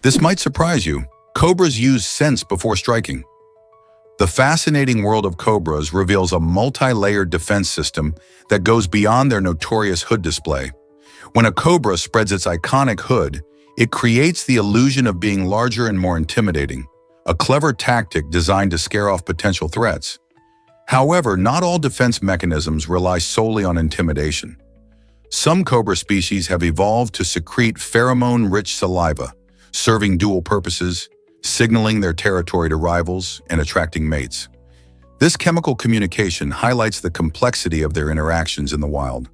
This might surprise you. Cobras use sense before striking. The fascinating world of cobras reveals a multi-layered defense system that goes beyond their notorious hood display. When a cobra spreads its iconic hood, it creates the illusion of being larger and more intimidating, a clever tactic designed to scare off potential threats. However, not all defense mechanisms rely solely on intimidation. Some cobra species have evolved to secrete pheromone-rich saliva, serving dual purposes, signaling their territory to rivals and attracting mates. This chemical communication highlights the complexity of their interactions in the wild.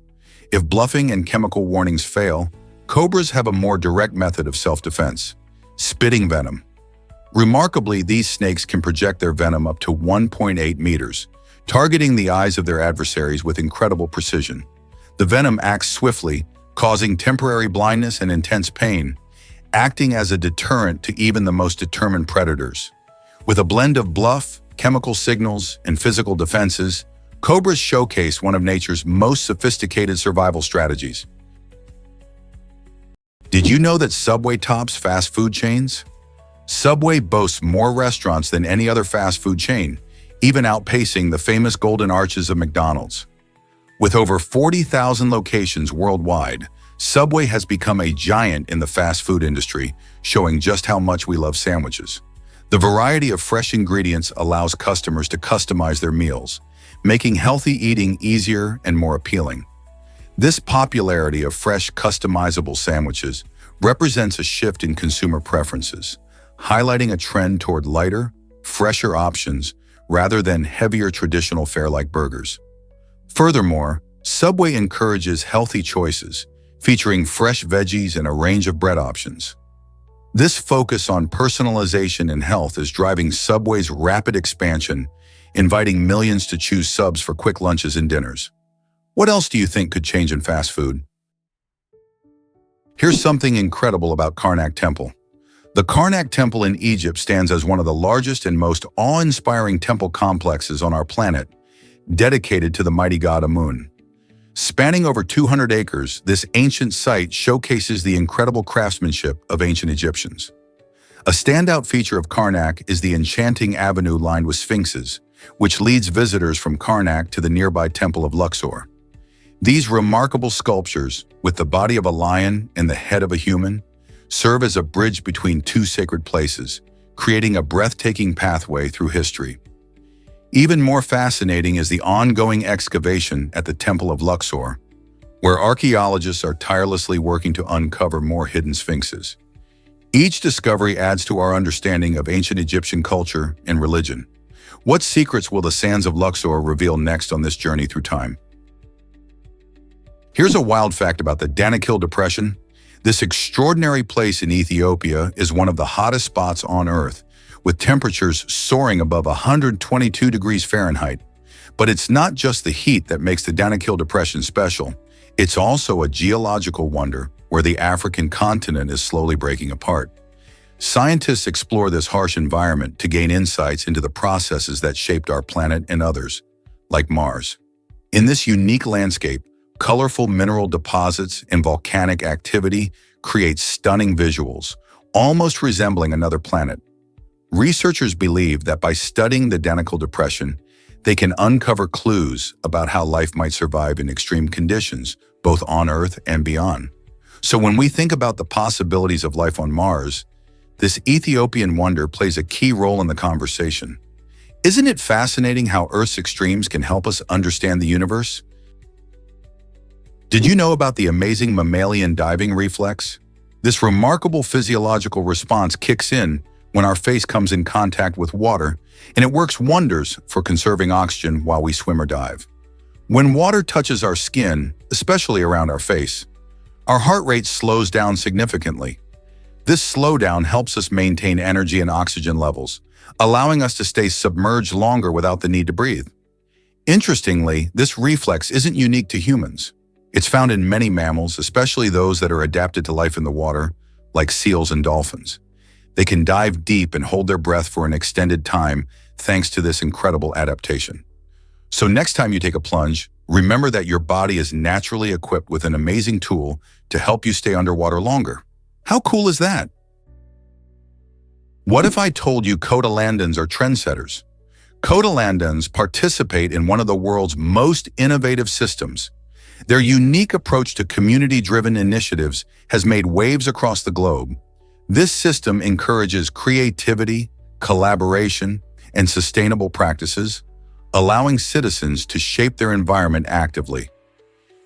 If bluffing and chemical warnings fail, cobras have a more direct method of self-defense: spitting venom. Remarkably, these snakes can project their venom up to 1.8 meters, targeting the eyes of their adversaries with incredible precision. The venom acts swiftly, causing temporary blindness and intense pain, acting as a deterrent to even the most determined predators. With a blend of bluff, chemical signals, and physical defenses, cobras showcase one of nature's most sophisticated survival strategies. Did you know that Subway tops fast food chains? Subway boasts more restaurants than any other fast food chain, even outpacing the famous Golden Arches of McDonald's. With over 40,000 locations worldwide, Subway has become a giant in the fast food industry, showing just how much we love sandwiches. The variety of fresh ingredients allows customers to customize their meals, making healthy eating easier and more appealing. This popularity of fresh, customizable sandwiches represents a shift in consumer preferences, highlighting a trend toward lighter, fresher options rather than heavier traditional fare-like burgers. Furthermore, Subway encourages healthy choices, featuring fresh veggies and a range of bread options. This focus on personalization and health is driving Subway's rapid expansion, inviting millions to choose subs for quick lunches and dinners. What else do you think could change in fast food? Here's something incredible about Karnak Temple. The Karnak Temple in Egypt stands as one of the largest and most awe-inspiring temple complexes on our planet, dedicated to the mighty god Amun. Spanning over 200 acres, this ancient site showcases the incredible craftsmanship of ancient Egyptians. A standout feature of Karnak is the enchanting avenue lined with sphinxes, which leads visitors from Karnak to the nearby Temple of Luxor. These remarkable sculptures, with the body of a lion and the head of a human, serve as a bridge between two sacred places, creating a breathtaking pathway through history. Even more fascinating is the ongoing excavation at the Temple of Luxor, where archaeologists are tirelessly working to uncover more hidden sphinxes. Each discovery adds to our understanding of ancient Egyptian culture and religion. What secrets will the sands of Luxor reveal next on this journey through time? Here's a wild fact about the Danakil Depression. This extraordinary place in Ethiopia is one of the hottest spots on Earth, with temperatures soaring above 122 degrees Fahrenheit. But it's not just the heat that makes the Danakil Depression special. It's also a geological wonder where the African continent is slowly breaking apart. Scientists explore this harsh environment to gain insights into the processes that shaped our planet and others, like Mars. In this unique landscape, colorful mineral deposits and volcanic activity create stunning visuals, almost resembling another planet. Researchers believe that by studying the Danakil Depression, they can uncover clues about how life might survive in extreme conditions, both on Earth and beyond. So when we think about the possibilities of life on Mars, this Ethiopian wonder plays a key role in the conversation. Isn't it fascinating how Earth's extremes can help us understand the universe? Did you know about the amazing mammalian diving reflex? This remarkable physiological response kicks in when our face comes in contact with water, and it works wonders for conserving oxygen while we swim or dive. When water touches our skin, especially around our face, our heart rate slows down significantly. This slowdown helps us maintain energy and oxygen levels, allowing us to stay submerged longer without the need to breathe. Interestingly, this reflex isn't unique to humans. It's found in many mammals, especially those that are adapted to life in the water, like seals and dolphins. They can dive deep and hold their breath for an extended time thanks to this incredible adaptation. So next time you take a plunge, remember that your body is naturally equipped with an amazing tool to help you stay underwater longer. How cool is that? What if I told you Codalandans are trendsetters? Codalandans participate in one of the world's most innovative systems. Their unique approach to community-driven initiatives has made waves across the globe. This system encourages creativity, collaboration, and sustainable practices, allowing citizens to shape their environment actively.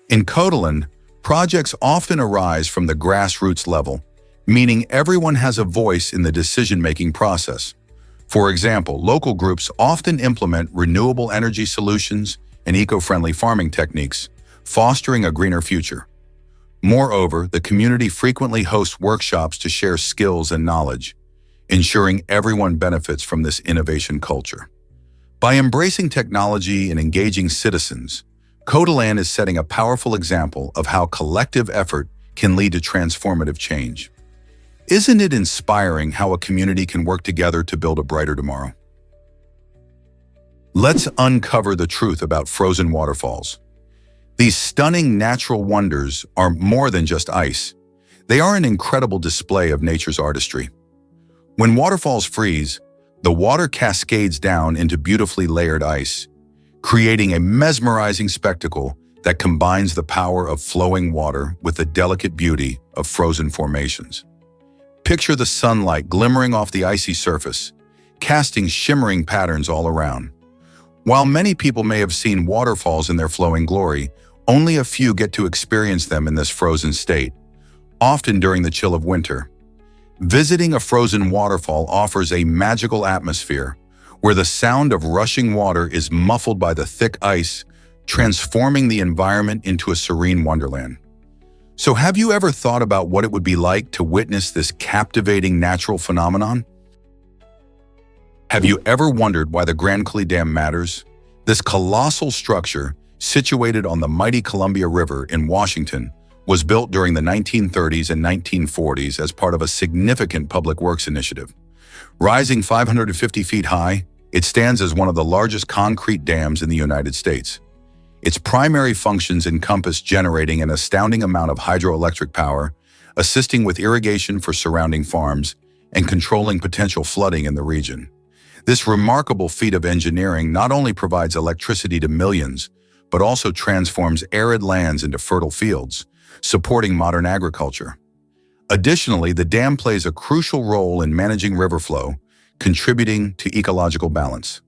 In Codaland, projects often arise from the grassroots level, meaning everyone has a voice in the decision-making process. For example, local groups often implement renewable energy solutions and eco-friendly farming techniques, fostering a greener future. Moreover, the community frequently hosts workshops to share skills and knowledge, ensuring everyone benefits from this innovation culture. By embracing technology and engaging citizens, Codaland is setting a powerful example of how collective effort can lead to transformative change. Isn't it inspiring how a community can work together to build a brighter tomorrow? Let's uncover the truth about frozen waterfalls. These stunning natural wonders are more than just ice. They are an incredible display of nature's artistry. When waterfalls freeze, the water cascades down into beautifully layered ice, creating a mesmerizing spectacle that combines the power of flowing water with the delicate beauty of frozen formations. Picture the sunlight glimmering off the icy surface, casting shimmering patterns all around. While many people may have seen waterfalls in their flowing glory, only a few get to experience them in this frozen state, often during the chill of winter. Visiting a frozen waterfall offers a magical atmosphere where the sound of rushing water is muffled by the thick ice, transforming the environment into a serene wonderland. So have you ever thought about what it would be like to witness this captivating natural phenomenon? Have you ever wondered why the Grand Coulee Dam matters? This colossal structure, situated on the mighty Columbia River in Washington, was built during the 1930s and 1940s as part of a significant public works initiative. Rising 550 feet high, it stands as one of the largest concrete dams in the United States. Its primary functions encompass generating an astounding amount of hydroelectric power, assisting with irrigation for surrounding farms, and controlling potential flooding in the region. This remarkable feat of engineering not only provides electricity to millions, but also transforms arid lands into fertile fields, supporting modern agriculture. Additionally, the dam plays a crucial role in managing river flow, contributing to ecological balance.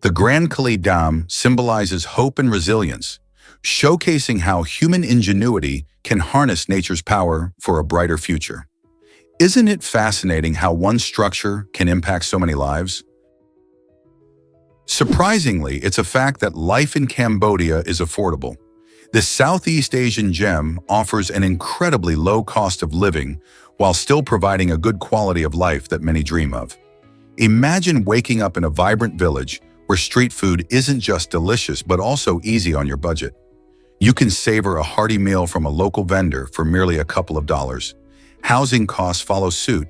The Grand Coulee Dam symbolizes hope and resilience, showcasing how human ingenuity can harness nature's power for a brighter future. Isn't it fascinating how one structure can impact so many lives? Surprisingly, it's a fact that life in Cambodia is affordable. This Southeast Asian gem offers an incredibly low cost of living while still providing a good quality of life that many dream of. Imagine waking up in a vibrant village where street food isn't just delicious but also easy on your budget. You can savor a hearty meal from a local vendor for merely a couple of dollars. Housing costs follow suit.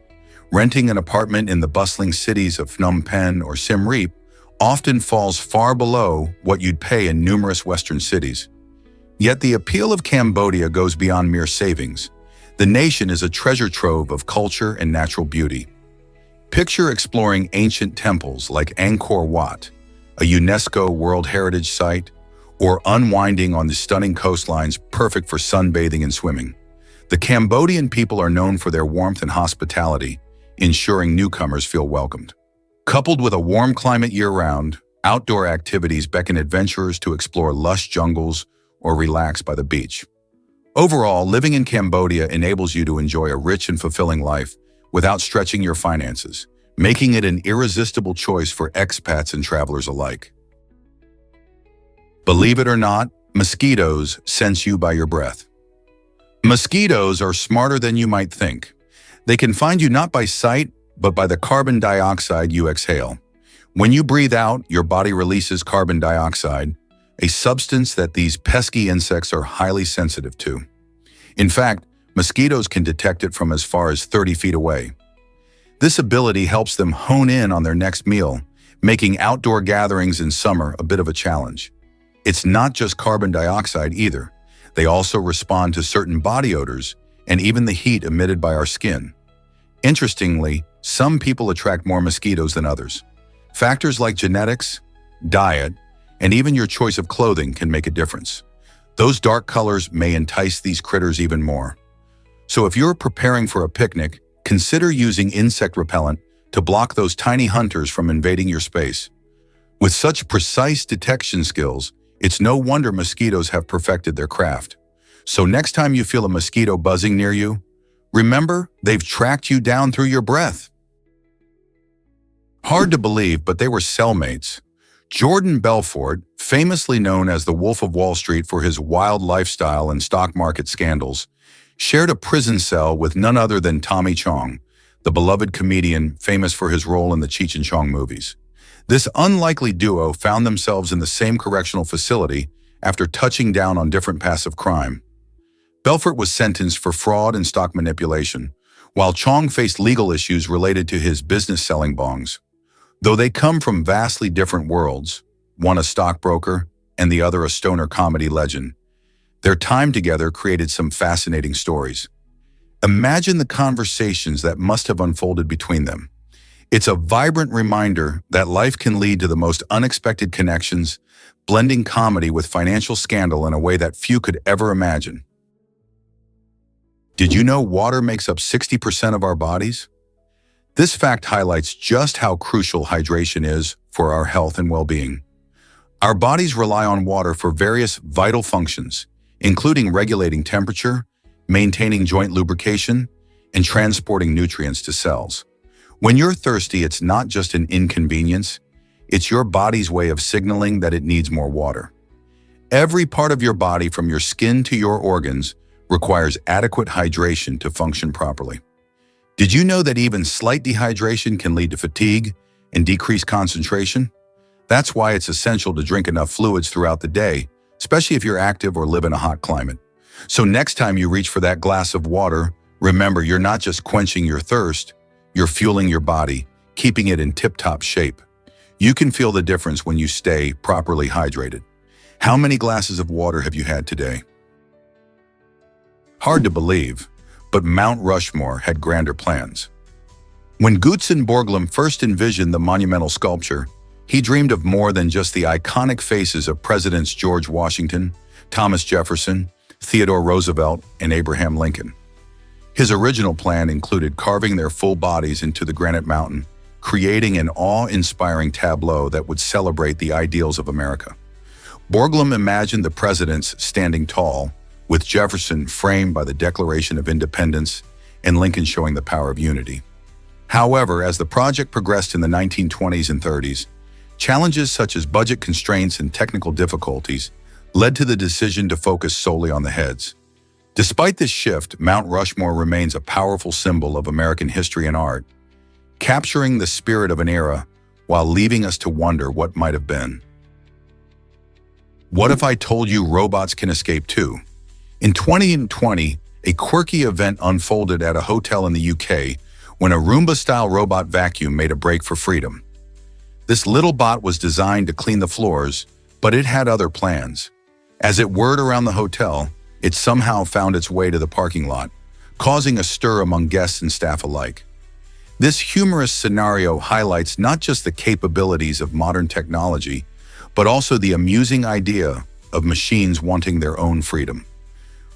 Renting an apartment in the bustling cities of Phnom Penh or Siem Reap often falls far below what you'd pay in numerous Western cities. Yet the appeal of Cambodia goes beyond mere savings. The nation is a treasure trove of culture and natural beauty. Picture exploring ancient temples like Angkor Wat, a UNESCO World Heritage Site, or unwinding on the stunning coastlines perfect for sunbathing and swimming. The Cambodian people are known for their warmth and hospitality, ensuring newcomers feel welcomed. Coupled with a warm climate year-round, outdoor activities beckon adventurers to explore lush jungles or relax by the beach. Overall, living in Cambodia enables you to enjoy a rich and fulfilling life without stretching your finances, making it an irresistible choice for expats and travelers alike. Believe it or not, mosquitoes sense you by your breath. Mosquitoes are smarter than you might think. They can find you not by sight, but by the carbon dioxide you exhale. When you breathe out, your body releases carbon dioxide, a substance that these pesky insects are highly sensitive to. In fact, mosquitoes can detect it from as far as 30 feet away. This ability helps them hone in on their next meal, making outdoor gatherings in summer a bit of a challenge. It's not just carbon dioxide either. They also respond to certain body odors and even the heat emitted by our skin. Interestingly, some people attract more mosquitoes than others. Factors like genetics, diet, and even your choice of clothing can make a difference. Those dark colors may entice these critters even more. So if you're preparing for a picnic, consider using insect repellent to block those tiny hunters from invading your space. With such precise detection skills, it's no wonder mosquitoes have perfected their craft. So next time you feel a mosquito buzzing near you, remember they've tracked you down through your breath. Hard to believe, but they were cellmates. Jordan Belfort, famously known as the Wolf of Wall Street for his wild lifestyle and stock market scandals, shared a prison cell with none other than Tommy Chong, the beloved comedian famous for his role in the Cheech and Chong movies. This unlikely duo found themselves in the same correctional facility after touching down on different paths of crime. Belfort was sentenced for fraud and stock manipulation, while Chong faced legal issues related to his business selling bongs. Though they come from vastly different worlds, one a stockbroker and the other a stoner comedy legend, their time together created some fascinating stories. Imagine the conversations that must have unfolded between them. It's a vibrant reminder that life can lead to the most unexpected connections, blending comedy with financial scandal in a way that few could ever imagine. Did you know water makes up 60% of our bodies? This fact highlights just how crucial hydration is for our health and well-being. Our bodies rely on water for various vital functions, including regulating temperature, maintaining joint lubrication, and transporting nutrients to cells. When you're thirsty, it's not just an inconvenience, it's your body's way of signaling that it needs more water. Every part of your body, from your skin to your organs, requires adequate hydration to function properly. Did you know that even slight dehydration can lead to fatigue and decreased concentration? That's why it's essential to drink enough fluids throughout the day, especially if you're active or live in a hot climate. So next time you reach for that glass of water, remember you're not just quenching your thirst, you're fueling your body, keeping it in tip-top shape. You can feel the difference when you stay properly hydrated. How many glasses of water have you had today? Hard to believe, but Mount Rushmore had grander plans. When Gutzon Borglum first envisioned the monumental sculpture, he dreamed of more than just the iconic faces of Presidents George Washington, Thomas Jefferson, Theodore Roosevelt, and Abraham Lincoln. His original plan included carving their full bodies into the granite mountain, creating an awe-inspiring tableau that would celebrate the ideals of America. Borglum imagined the presidents standing tall, with Jefferson framed by the Declaration of Independence and Lincoln showing the power of unity. However, as the project progressed in the 1920s and 30s, challenges such as budget constraints and technical difficulties led to the decision to focus solely on the heads. Despite this shift, Mount Rushmore remains a powerful symbol of American history and art, capturing the spirit of an era while leaving us to wonder what might have been. What if I told you robots can escape too? In 2020, a quirky event unfolded at a hotel in the UK when a Roomba-style robot vacuum made a break for freedom. This little bot was designed to clean the floors, but it had other plans. As it whirred around the hotel, it somehow found its way to the parking lot, causing a stir among guests and staff alike. This humorous scenario highlights not just the capabilities of modern technology, but also the amusing idea of machines wanting their own freedom.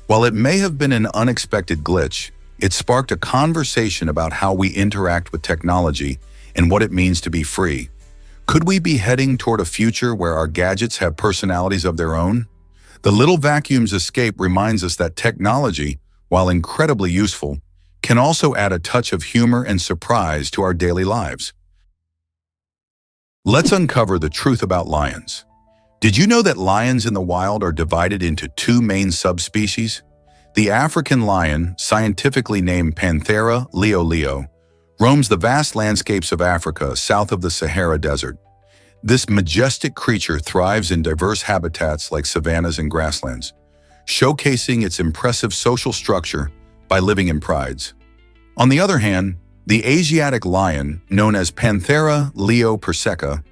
While it may have been an unexpected glitch, it sparked a conversation about how we interact with technology and what it means to be free. Could we be heading toward a future where our gadgets have personalities of their own? The little vacuum's escape reminds us that technology, while incredibly useful, can also add a touch of humor and surprise to our daily lives. Let's uncover the truth about lions. Did you know that lions in the wild are divided into two main subspecies? The African lion, scientifically named Panthera leo, roams the vast landscapes of Africa south of the Sahara Desert. This majestic creature thrives in diverse habitats like savannas and grasslands, showcasing its impressive social structure by living in prides. On the other hand, the Asiatic lion, known as Panthera leo persica,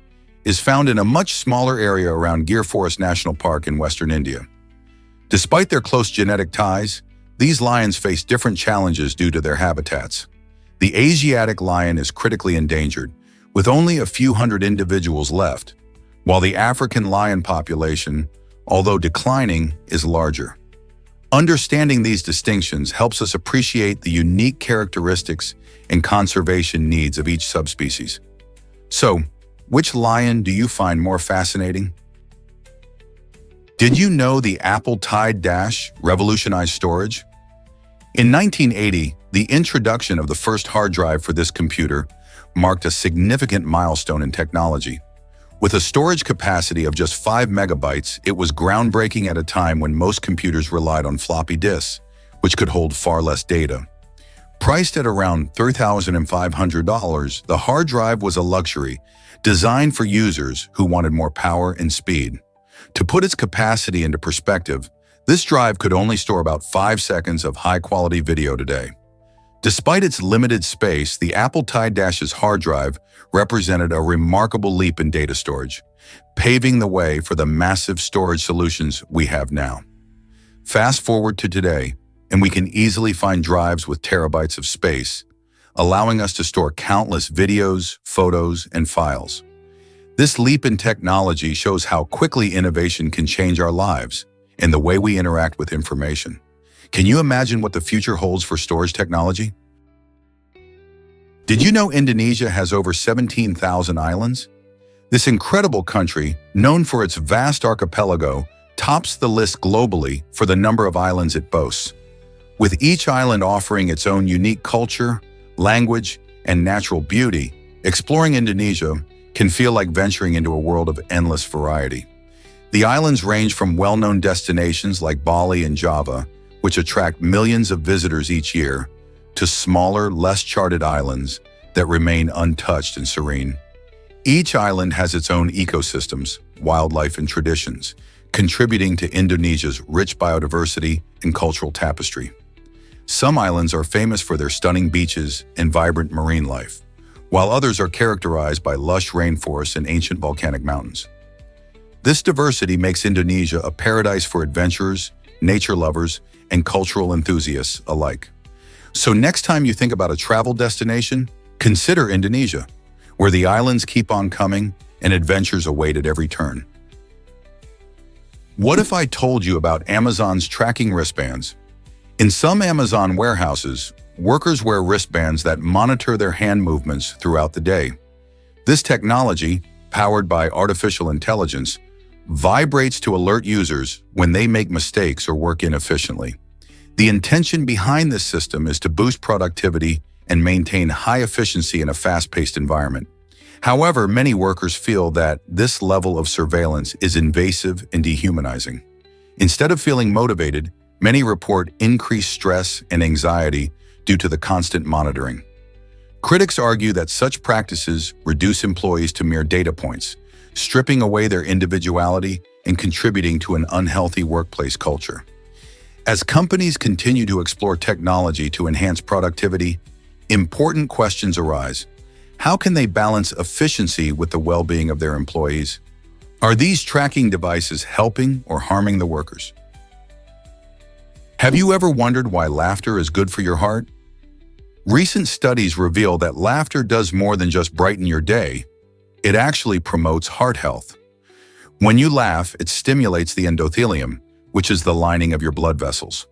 is found in a much smaller area around Gir Forest National Park in western India. Despite their close genetic ties, these lions face different challenges due to their habitats. The Asiatic lion is critically endangered, with only a few hundred individuals left, while the African lion population, although declining, is larger. Understanding these distinctions helps us appreciate the unique characteristics and conservation needs of each subspecies. So, which lion do you find more fascinating? Did you know the Apple Tide Dash revolutionized storage? In 1980, the introduction of the first hard drive for this computer marked a significant milestone in technology. With a storage capacity of just 5 megabytes, it was groundbreaking at a time when most computers relied on floppy disks, which could hold far less data. Priced at around $3,500, the hard drive was a luxury, designed for users who wanted more power and speed. To put its capacity into perspective, this drive could only store about 5 seconds of high-quality video today. Despite its limited space, the Apple Tide Dash's hard drive represented a remarkable leap in data storage, paving the way for the massive storage solutions we have now. Fast forward to today, and we can easily find drives with terabytes of space, allowing us to store countless videos, photos, and files. This leap in technology shows how quickly innovation can change our lives and the way we interact with information. Can you imagine what the future holds for storage technology? Did you know Indonesia has over 17,000 islands? This incredible country, known for its vast archipelago, tops the list globally for the number of islands it boasts. With each island offering its own unique culture, language, and natural beauty, exploring Indonesia can feel like venturing into a world of endless variety. The islands range from well-known destinations like Bali and Java, which attract millions of visitors each year, to smaller, less charted islands that remain untouched and serene. Each island has its own ecosystems, wildlife, and traditions, contributing to Indonesia's rich biodiversity and cultural tapestry. Some islands are famous for their stunning beaches and vibrant marine life, while others are characterized by lush rainforests and ancient volcanic mountains. This diversity makes Indonesia a paradise for adventurers, nature lovers, and cultural enthusiasts alike. So next time you think about a travel destination, consider Indonesia, where the islands keep on coming and adventures await at every turn. What if I told you about Amazon's tracking wristbands? In some Amazon warehouses, workers wear wristbands that monitor their hand movements throughout the day. This technology, powered by artificial intelligence, vibrates to alert users when they make mistakes or work inefficiently. The intention behind this system is to boost productivity and maintain high efficiency in a fast-paced environment. However, many workers feel that this level of surveillance is invasive and dehumanizing. Instead of feeling motivated, many report increased stress and anxiety due to the constant monitoring. Critics argue that such practices reduce employees to mere data points, stripping away their individuality and contributing to an unhealthy workplace culture. As companies continue to explore technology to enhance productivity, important questions arise. How can they balance efficiency with the well-being of their employees? Are these tracking devices helping or harming the workers? Have you ever wondered why laughter is good for your heart? Recent studies reveal that laughter does more than just brighten your day. It actually promotes heart health. When you laugh, it stimulates the endothelium, which is the lining of your blood vessels.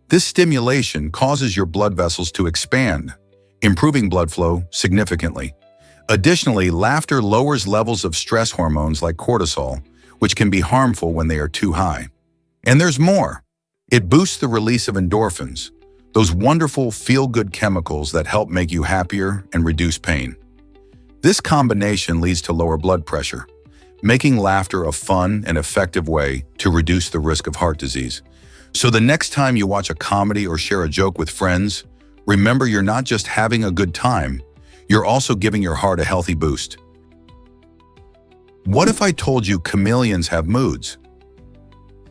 This stimulation causes your blood vessels to expand, improving blood flow significantly. Additionally, laughter lowers levels of stress hormones like cortisol, which can be harmful when they are too high. And there's more. It boosts the release of endorphins, those wonderful feel-good chemicals that help make you happier and reduce pain. This combination leads to lower blood pressure, making laughter a fun and effective way to reduce the risk of heart disease. So the next time you watch a comedy or share a joke with friends, remember you're not just having a good time, you're also giving your heart a healthy boost. What if I told you chameleons have moods?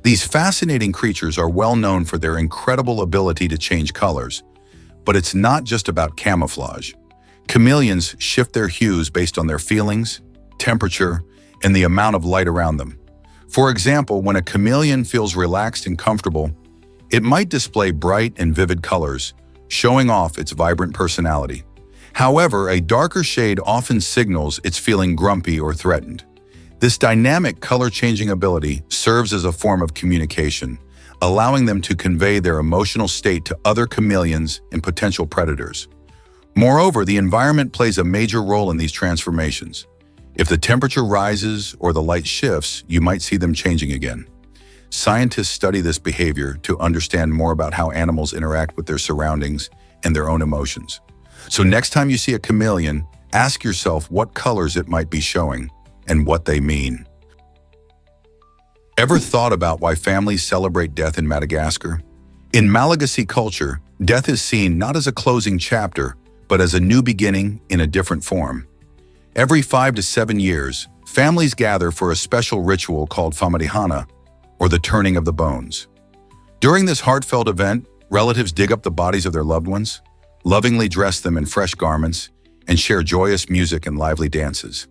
These fascinating creatures are well known for their incredible ability to change colors, but it's not just about camouflage. Chameleons shift their hues based on their feelings, temperature, and the amount of light around them. For example, when a chameleon feels relaxed and comfortable, it might display bright and vivid colors, showing off its vibrant personality. However, a darker shade often signals it's feeling grumpy or threatened. This dynamic color-changing ability serves as a form of communication, allowing them to convey their emotional state to other chameleons and potential predators. Moreover, the environment plays a major role in these transformations. If the temperature rises or the light shifts, you might see them changing again. Scientists study this behavior to understand more about how animals interact with their surroundings and their own emotions. So next time you see a chameleon, ask yourself what colors it might be showing and what they mean. Ever thought about why families celebrate death in Madagascar? In Malagasy culture, death is seen not as a closing chapter, but as a new beginning in a different form. Every 5 to 7 years, families gather for a special ritual called famadihana, or the turning of the bones. During this heartfelt event, relatives dig up the bodies of their loved ones, lovingly dress them in fresh garments, and share joyous music and lively dances.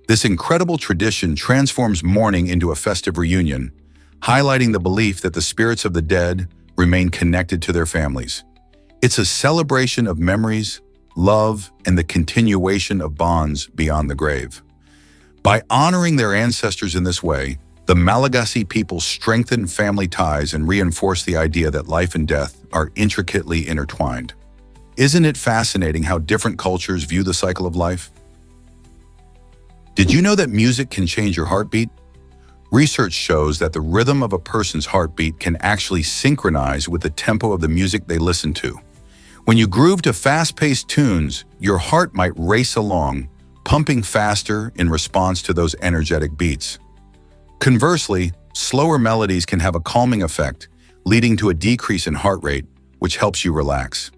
This incredible tradition transforms mourning into a festive reunion, highlighting the belief that the spirits of the dead remain connected to their families. It's a celebration of memories, love, and the continuation of bonds beyond the grave. By honoring their ancestors in this way, the Malagasy people strengthen family ties and reinforce the idea that life and death are intricately intertwined. Isn't it fascinating how different cultures view the cycle of life? Did you know that music can change your heartbeat? Research shows that the rhythm of a person's heartbeat can actually synchronize with the tempo of the music they listen to. When you groove to fast-paced tunes, your heart might race along, pumping faster in response to those energetic beats. Conversely, slower melodies can have a calming effect, leading to a decrease in heart rate, which helps you relax.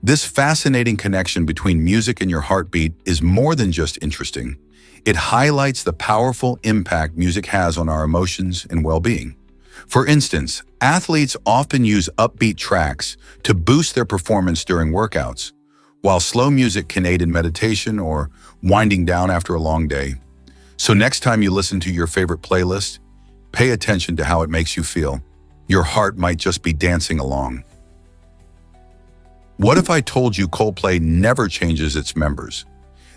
This fascinating connection between music and your heartbeat is more than just interesting. It highlights the powerful impact music has on our emotions and well-being. For instance, athletes often use upbeat tracks to boost their performance during workouts, while slow music can aid in meditation or winding down after a long day. So next time you listen to your favorite playlist, pay attention to how it makes you feel. Your heart might just be dancing along. What if I told you Coldplay never changes its members?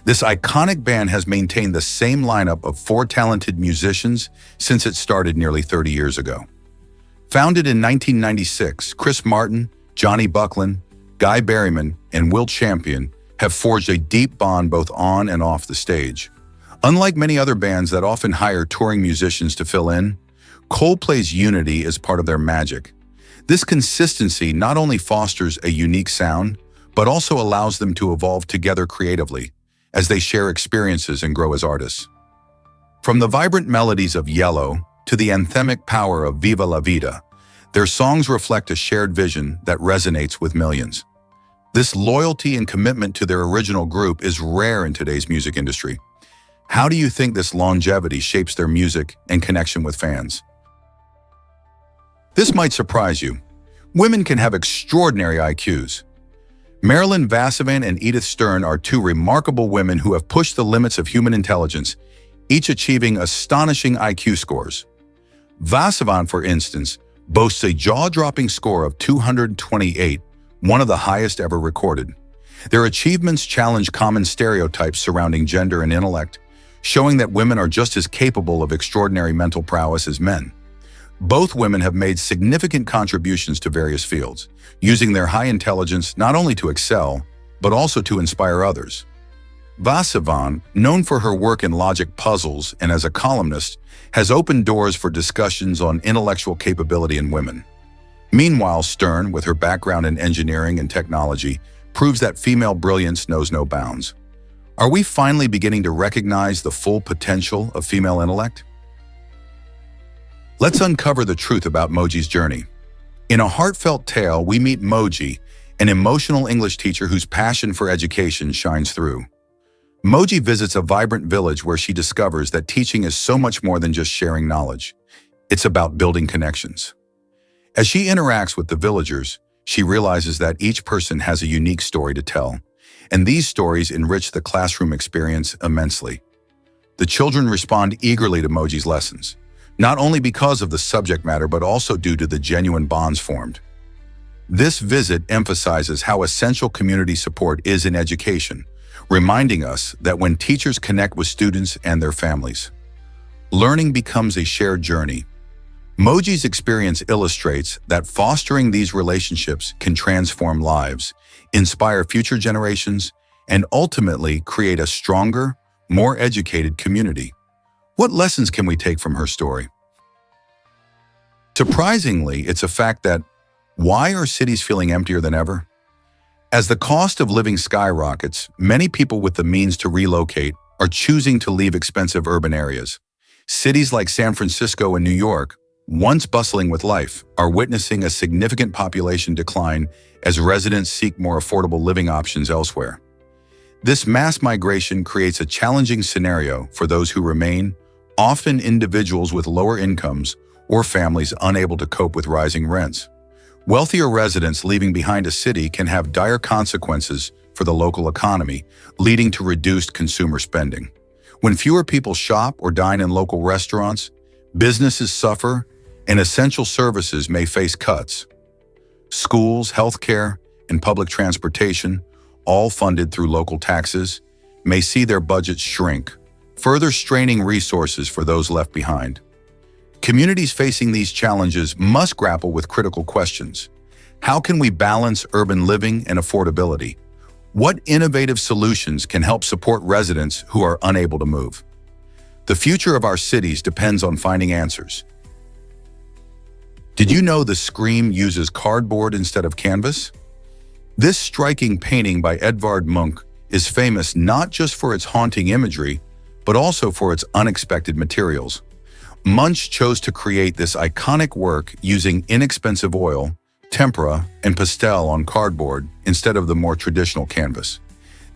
This iconic band has maintained the same lineup of 4 talented musicians since it started nearly 30 years ago. Founded in 1996, Chris Martin, Johnny Buckland, Guy Berryman, and Will Champion have forged a deep bond both on and off the stage. Unlike many other bands that often hire touring musicians to fill in, Coldplay's unity is part of their magic. This consistency not only fosters a unique sound, but also allows them to evolve together creatively as they share experiences and grow as artists. From the vibrant melodies of Yellow to the anthemic power of Viva la Vida, their songs reflect a shared vision that resonates with millions. This loyalty and commitment to their original group is rare in today's music industry. How do you think this longevity shapes their music and connection with fans? This might surprise you. Women can have extraordinary IQs. Marilyn Vassavant and Edith Stern are 2 remarkable women who have pushed the limits of human intelligence, each achieving astonishing IQ scores. Vassavant, for instance, boasts a jaw-dropping score of 228, one of the highest ever recorded. Their achievements challenge common stereotypes surrounding gender and intellect, showing that women are just as capable of extraordinary mental prowess as men. Both women have made significant contributions to various fields, using their high intelligence not only to excel, but also to inspire others. Vassavant, known for her work in logic puzzles and as a columnist, has opened doors for discussions on intellectual capability in women. Meanwhile, Stern, with her background in engineering and technology, proves that female brilliance knows no bounds. Are we finally beginning to recognize the full potential of female intellect? Let's uncover the truth about Moji's journey. In a heartfelt tale, we meet Moji, an emotional English teacher whose passion for education shines through. Moji visits a vibrant village where she discovers that teaching is so much more than just sharing knowledge. It's about building connections. As she interacts with the villagers, she realizes that each person has a unique story to tell, and these stories enrich the classroom experience immensely. The children respond eagerly to Moji's lessons, not only because of the subject matter but also due to the genuine bonds formed. This visit emphasizes how essential community support is in education, reminding us that when teachers connect with students and their families, learning becomes a shared journey. Moji's experience illustrates that fostering these relationships can transform lives, inspire future generations, and ultimately create a stronger, more educated community. What lessons can we take from her story? Surprisingly, it's a fact that why are cities feeling emptier than ever? As the cost of living skyrockets, many people with the means to relocate are choosing to leave expensive urban areas. Cities like San Francisco and New York, once bustling with life, are witnessing a significant population decline as residents seek more affordable living options elsewhere. This mass migration creates a challenging scenario for those who remain, often individuals with lower incomes or families unable to cope with rising rents. Wealthier residents leaving behind a city can have dire consequences for the local economy, leading to reduced consumer spending. When fewer people shop or dine in local restaurants, businesses suffer and essential services may face cuts. Schools, healthcare, and public transportation, all funded through local taxes, may see their budgets shrink, further straining resources for those left behind. Communities facing these challenges must grapple with critical questions. How can we balance urban living and affordability? What innovative solutions can help support residents who are unable to move? The future of our cities depends on finding answers. Did you know the Scream uses cardboard instead of canvas? This striking painting by Edvard Munch is famous not just for its haunting imagery, but also for its unexpected materials. Munch chose to create this iconic work using inexpensive oil, tempera, and pastel on cardboard instead of the more traditional canvas.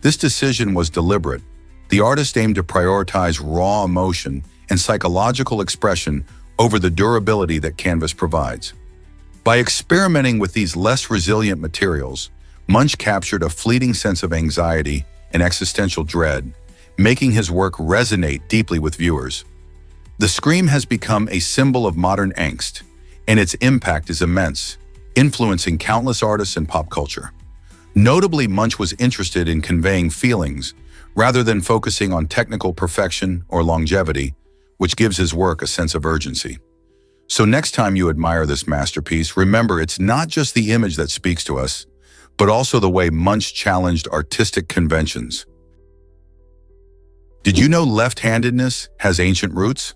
This decision was deliberate. The artist aimed to prioritize raw emotion and psychological expression over the durability that canvas provides. By experimenting with these less resilient materials, Munch captured a fleeting sense of anxiety and existential dread, making his work resonate deeply with viewers. The Scream has become a symbol of modern angst, and its impact is immense, influencing countless artists and pop culture. Notably, Munch was interested in conveying feelings rather than focusing on technical perfection or longevity, which gives his work a sense of urgency. So next time you admire this masterpiece, remember it's not just the image that speaks to us, but also the way Munch challenged artistic conventions. Did you know left-handedness has ancient roots?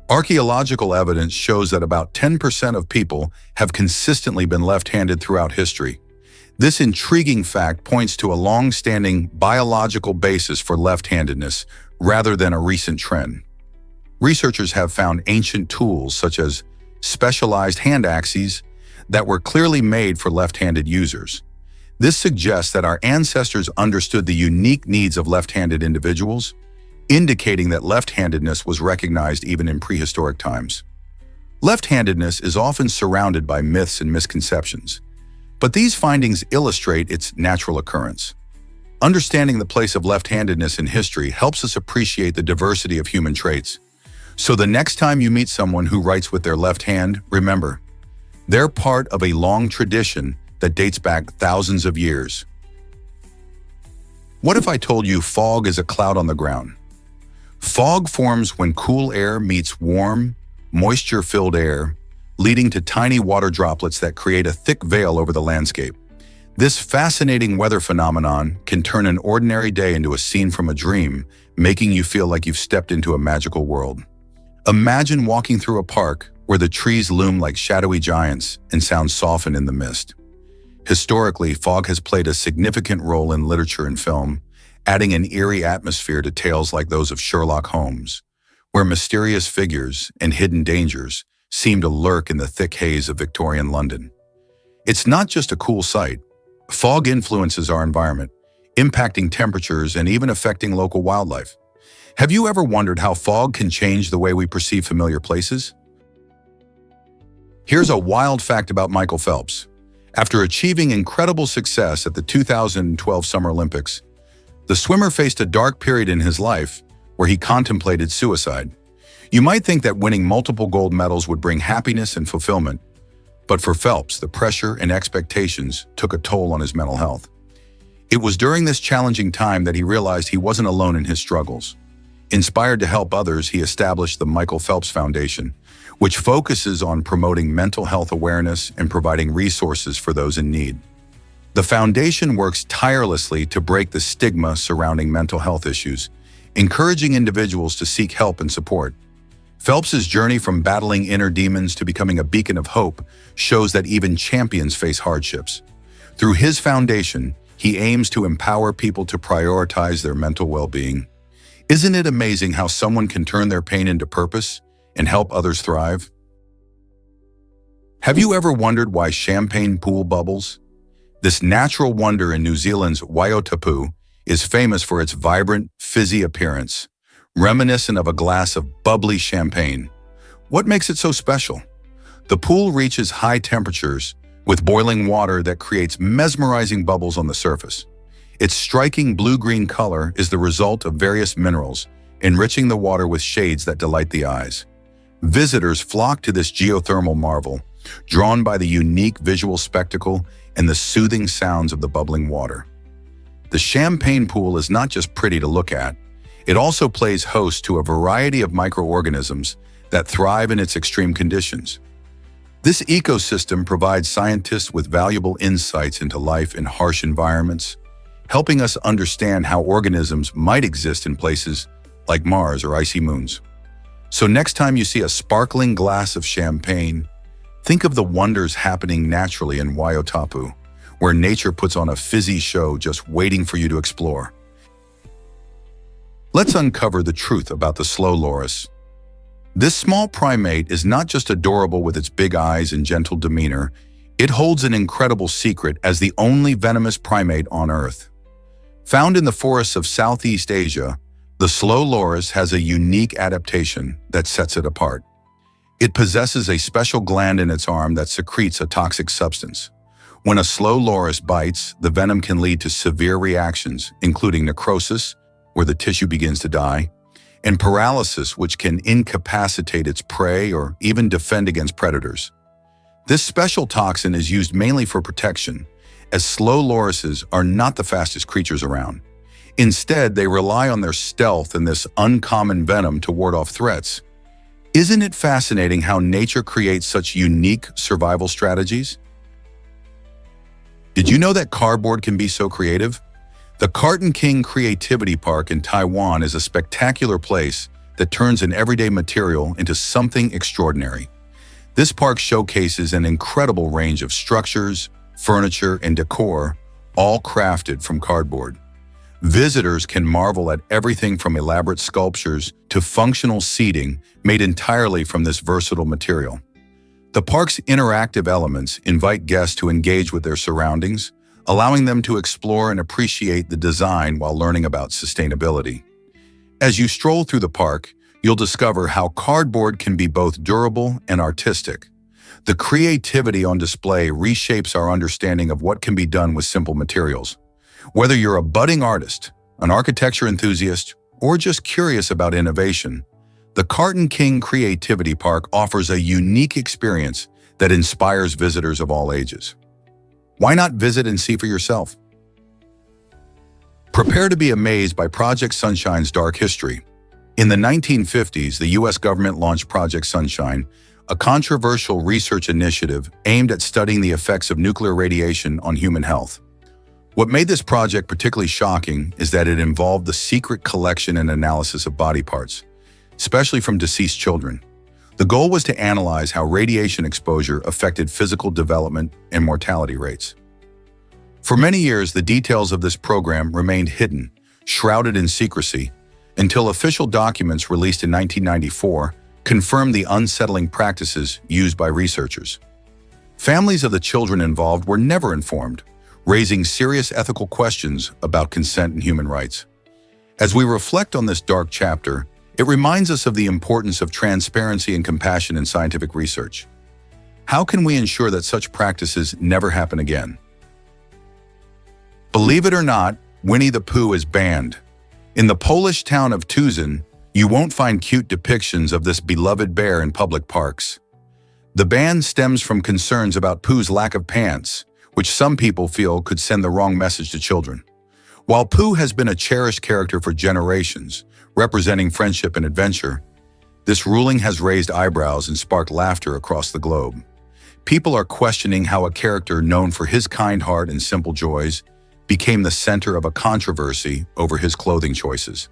Archaeological evidence shows that about 10% of people have consistently been left-handed throughout history. This intriguing fact points to a long-standing biological basis for left-handedness rather than a recent trend. Researchers have found ancient tools such as specialized hand axes that were clearly made for left-handed users. This suggests that our ancestors understood the unique needs of left-handed individuals, indicating that left-handedness was recognized even in prehistoric times. Left-handedness is often surrounded by myths and misconceptions, but these findings illustrate its natural occurrence. Understanding the place of left-handedness in history helps us appreciate the diversity of human traits. So the next time you meet someone who writes with their left hand, remember, they're part of a long tradition that dates back thousands of years. What if I told you fog is a cloud on the ground? Fog forms when cool air meets warm, moisture-filled air, leading to tiny water droplets that create a thick veil over the landscape. This fascinating weather phenomenon can turn an ordinary day into a scene from a dream, making you feel like you've stepped into a magical world. Imagine walking through a park where the trees loom like shadowy giants and sounds soften in the mist. Historically, fog has played a significant role in literature and film, adding an eerie atmosphere to tales like those of Sherlock Holmes, where mysterious figures and hidden dangers seem to lurk in the thick haze of Victorian London. It's not just a cool sight. Fog influences our environment, impacting temperatures and even affecting local wildlife. Have you ever wondered how fog can change the way we perceive familiar places? Here's a wild fact about Michael Phelps. After achieving incredible success at the 2012 Summer Olympics, the swimmer faced a dark period in his life where he contemplated suicide. You might think that winning multiple gold medals would bring happiness and fulfillment, But for Phelps, the pressure and expectations took a toll on his mental health. It was during this challenging time that he realized he wasn't alone in his struggles. Inspired to help others, he established the Michael Phelps Foundation, which focuses on promoting mental health awareness and providing resources for those in need. The foundation works tirelessly to break the stigma surrounding mental health issues, encouraging individuals to seek help and support. Phelps's journey from battling inner demons to becoming a beacon of hope shows that even champions face hardships. Through his foundation, he aims to empower people to prioritize their mental well-being. Isn't it amazing how someone can turn their pain into purpose and help others thrive? Have you ever wondered why champagne pool bubbles? This natural wonder in New Zealand's Waiotapu is famous for its vibrant, fizzy appearance, reminiscent of a glass of bubbly champagne. What makes it so special? The pool reaches high temperatures with boiling water that creates mesmerizing bubbles on the surface. Its striking blue-green color is the result of various minerals, enriching the water with shades that delight the eyes. Visitors flock to this geothermal marvel, drawn by the unique visual spectacle and the soothing sounds of the bubbling water. The champagne pool is not just pretty to look at, it also plays host to a variety of microorganisms that thrive in its extreme conditions. This ecosystem provides scientists with valuable insights into life in harsh environments, helping us understand how organisms might exist in places like Mars or icy moons. So next time you see a sparkling glass of champagne, think of the wonders happening naturally in Waiotapu, where nature puts on a fizzy show just waiting for you to explore. Let's uncover the truth about the slow loris. This small primate is not just adorable with its big eyes and gentle demeanor, it holds an incredible secret as the only venomous primate on Earth. Found in the forests of Southeast Asia, the slow loris has a unique adaptation that sets it apart. It possesses a special gland in its arm that secretes a toxic substance. When a slow loris bites, the venom can lead to severe reactions, including necrosis, where the tissue begins to die, and paralysis, which can incapacitate its prey or even defend against predators. This special toxin is used mainly for protection, as slow lorises are not the fastest creatures around. Instead, they rely on their stealth and this uncommon venom to ward off threats. Isn't it fascinating how nature creates such unique survival strategies? Did you know that cardboard can be so creative? The Carton King Creativity Park in Taiwan is a spectacular place that turns an everyday material into something extraordinary. This park showcases an incredible range of structures, furniture, and decor, all crafted from cardboard. Visitors can marvel at everything from elaborate sculptures to functional seating made entirely from this versatile material. The park's interactive elements invite guests to engage with their surroundings, allowing them to explore and appreciate the design while learning about sustainability. As you stroll through the park, you'll discover how cardboard can be both durable and artistic. The creativity on display reshapes our understanding of what can be done with simple materials. Whether you're a budding artist, an architecture enthusiast, or just curious about innovation, the Carton King Creativity Park offers a unique experience that inspires visitors of all ages. Why not visit and see for yourself? Prepare to be amazed by Project Sunshine's dark history. In the 1950s, the U.S. government launched Project Sunshine, a controversial research initiative aimed at studying the effects of nuclear radiation on human health. What made this project particularly shocking is that it involved the secret collection and analysis of body parts, especially from deceased children. The goal was to analyze how radiation exposure affected physical development and mortality rates. For many years, the details of this program remained hidden, shrouded in secrecy, until official documents released in 1994 confirmed the unsettling practices used by researchers. Families of the children involved were never informed, raising serious ethical questions about consent and human rights. As we reflect on this dark chapter, it reminds us of the importance of transparency and compassion in scientific research. How can we ensure that such practices never happen again? Believe it or not, Winnie the Pooh is banned. In the Polish town of Tuzin, you won't find cute depictions of this beloved bear in public parks. The ban stems from concerns about Pooh's lack of pants, which some people feel could send the wrong message to children. While Pooh has been a cherished character for generations, representing friendship and adventure, this ruling has raised eyebrows and sparked laughter across the globe. People are questioning how a character known for his kind heart and simple joys became the center of a controversy over his clothing choices.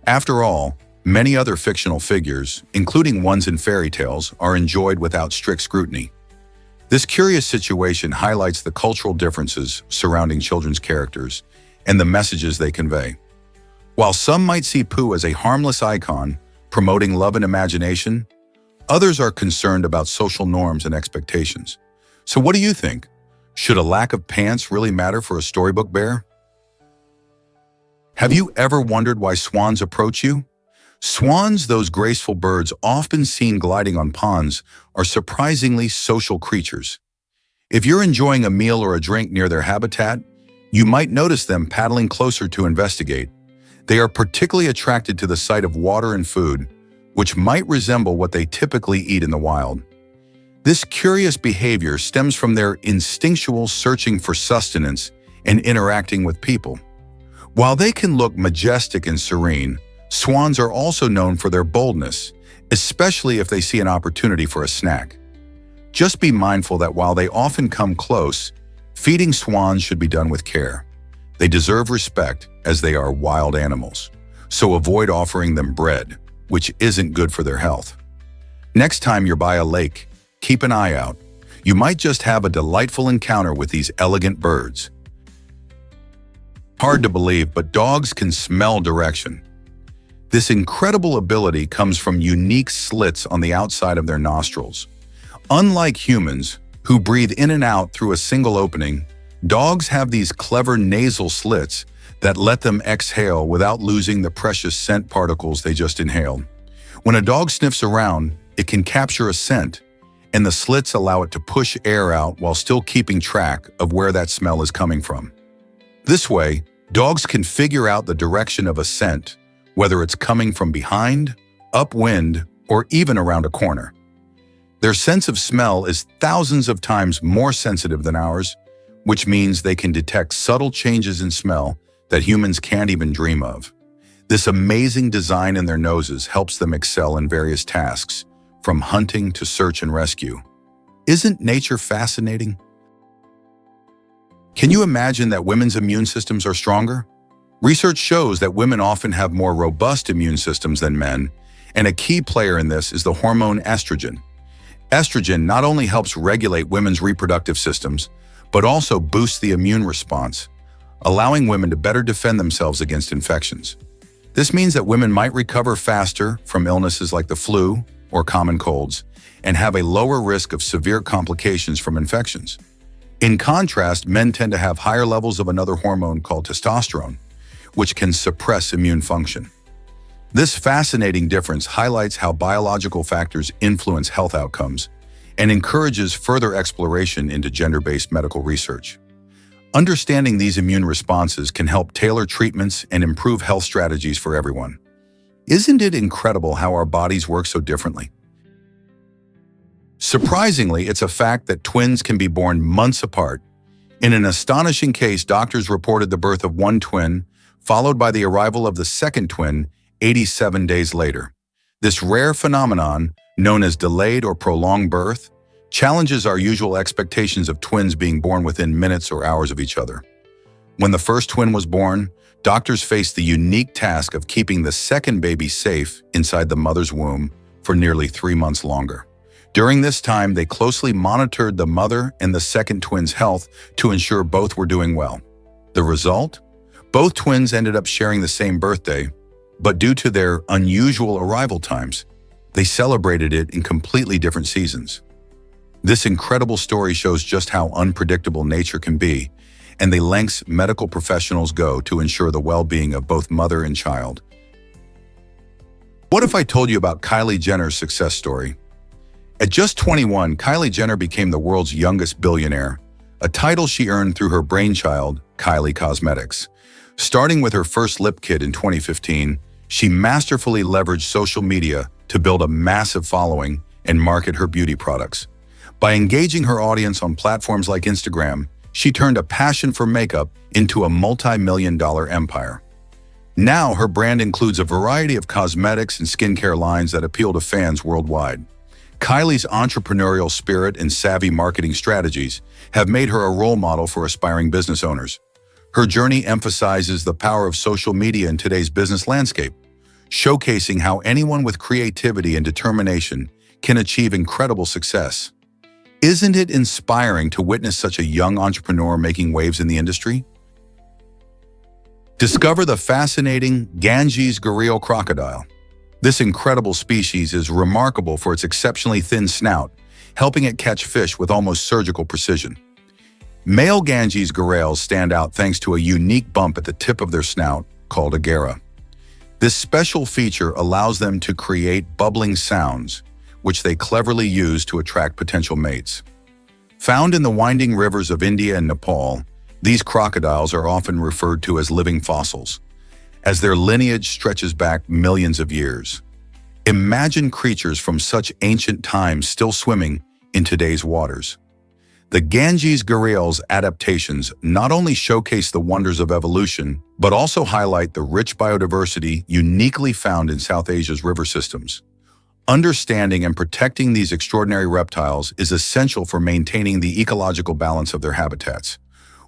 After all, many other fictional figures, including ones in fairy tales, are enjoyed without strict scrutiny. This curious situation highlights the cultural differences surrounding children's characters and the messages they convey. While some might see Pooh as a harmless icon, promoting love and imagination, others are concerned about social norms and expectations. So what do you think? Should a lack of pants really matter for a storybook bear? Have you ever wondered why swans approach you? Swans, those graceful birds often seen gliding on ponds, are surprisingly social creatures. If you're enjoying a meal or a drink near their habitat, you might notice them paddling closer to investigate. They are particularly attracted to the sight of water and food, which might resemble what they typically eat in the wild. This curious behavior stems from their instinctual searching for sustenance and interacting with people. While they can look majestic and serene, swans are also known for their boldness, especially if they see an opportunity for a snack. Just be mindful that while they often come close, feeding swans should be done with care. They deserve respect as they are wild animals, so avoid offering them bread, which isn't good for their health. Next time you're by a lake, keep an eye out. You might just have a delightful encounter with these elegant birds. Hard to believe, but dogs can smell direction. This incredible ability comes from unique slits on the outside of their nostrils. Unlike humans, who breathe in and out through a single opening, dogs have these clever nasal slits that let them exhale without losing the precious scent particles they just inhaled. When a dog sniffs around, it can capture a scent, and the slits allow it to push air out while still keeping track of where that smell is coming from. This way, dogs can figure out the direction of a scent, whether it's coming from behind, upwind, or even around a corner. Their sense of smell is thousands of times more sensitive than ours, which means they can detect subtle changes in smell that humans can't even dream of. This amazing design in their noses helps them excel in various tasks, from hunting to search and rescue. Isn't nature fascinating? Can you imagine that women's immune systems are stronger? Research shows that women often have more robust immune systems than men, and a key player in this is the hormone estrogen. Estrogen not only helps regulate women's reproductive systems, but also boosts the immune response, allowing women to better defend themselves against infections. This means that women might recover faster from illnesses like the flu or common colds, and have a lower risk of severe complications from infections. In contrast, men tend to have higher levels of another hormone called testosterone, which can suppress immune function. This fascinating difference highlights how biological factors influence health outcomes and encourages further exploration into gender-based medical research. Understanding these immune responses can help tailor treatments and improve health strategies for everyone. Isn't it incredible how our bodies work so differently? Surprisingly, it's a fact that twins can be born months apart. In an astonishing case, doctors reported the birth of one twin, followed by the arrival of the second twin 87 days later. This rare phenomenon, known as delayed or prolonged birth, challenges our usual expectations of twins being born within minutes or hours of each other. When the first twin was born, doctors faced the unique task of keeping the second baby safe inside the mother's womb for nearly 3 months longer. During this time, they closely monitored the mother and the second twin's health to ensure both were doing well. The result? Both twins ended up sharing the same birthday, but due to their unusual arrival times, they celebrated it in completely different seasons. This incredible story shows just how unpredictable nature can be, and the lengths medical professionals go to ensure the well-being of both mother and child. What if I told you about Kylie Jenner's success story? At just 21, Kylie Jenner became the world's youngest billionaire, a title she earned through her brainchild, Kylie Cosmetics. Starting with her first lip kit in 2015, she masterfully leveraged social media to build a massive following and market her beauty products. By engaging her audience on platforms like Instagram, she turned a passion for makeup into a multi-million-dollar empire. Now her brand includes a variety of cosmetics and skincare lines that appeal to fans worldwide. Kylie's entrepreneurial spirit and savvy marketing strategies have made her a role model for aspiring business owners. Her journey emphasizes the power of social media in today's business landscape, showcasing how anyone with creativity and determination can achieve incredible success. Isn't it inspiring to witness such a young entrepreneur making waves in the industry? Discover the fascinating Ganges gharial crocodile. This incredible species is remarkable for its exceptionally thin snout, helping it catch fish with almost surgical precision. Male Ganges gharials stand out thanks to a unique bump at the tip of their snout called a gara. This special feature allows them to create bubbling sounds, which they cleverly use to attract potential mates. Found in the winding rivers of India and Nepal, these crocodiles are often referred to as living fossils, as their lineage stretches back millions of years. Imagine creatures from such ancient times still swimming in today's waters. The Ganges gharial's adaptations not only showcase the wonders of evolution, but also highlight the rich biodiversity uniquely found in South Asia's river systems. Understanding and protecting these extraordinary reptiles is essential for maintaining the ecological balance of their habitats.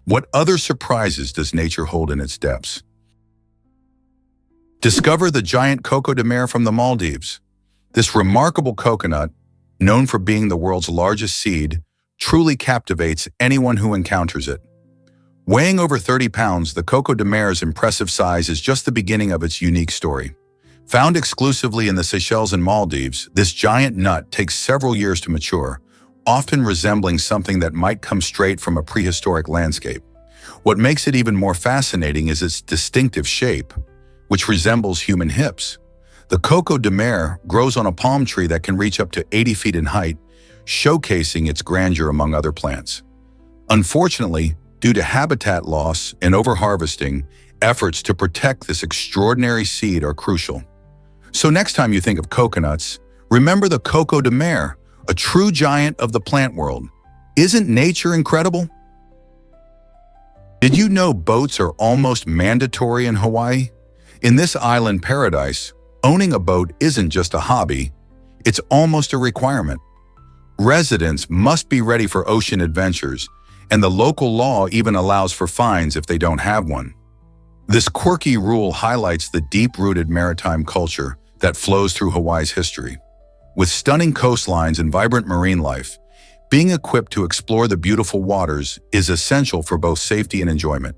What other surprises does nature hold in its depths? Discover the giant coco de mer from the Maldives. This remarkable coconut, known for being the world's largest seed, truly captivates anyone who encounters it. Weighing over 30 pounds, the coco de mer's impressive size is just the beginning of its unique story. Found exclusively in the Seychelles and Maldives, this giant nut takes several years to mature, often resembling something that might come straight from a prehistoric landscape. What makes it even more fascinating is its distinctive shape, which resembles human hips. The coco de mer grows on a palm tree that can reach up to 80 feet in height, showcasing its grandeur among other plants. Unfortunately, due to habitat loss and overharvesting, efforts to protect this extraordinary seed are crucial. So next time you think of coconuts, remember the coco de mer, a true giant of the plant world. Isn't nature incredible? Did you know boats are almost mandatory in Hawaii? In this island paradise, owning a boat isn't just a hobby, it's almost a requirement. Residents must be ready for ocean adventures, and the local law even allows for fines if they don't have one. This quirky rule highlights the deep-rooted maritime culture that flows through Hawaii's history. With stunning coastlines and vibrant marine life, being equipped to explore the beautiful waters is essential for both safety and enjoyment.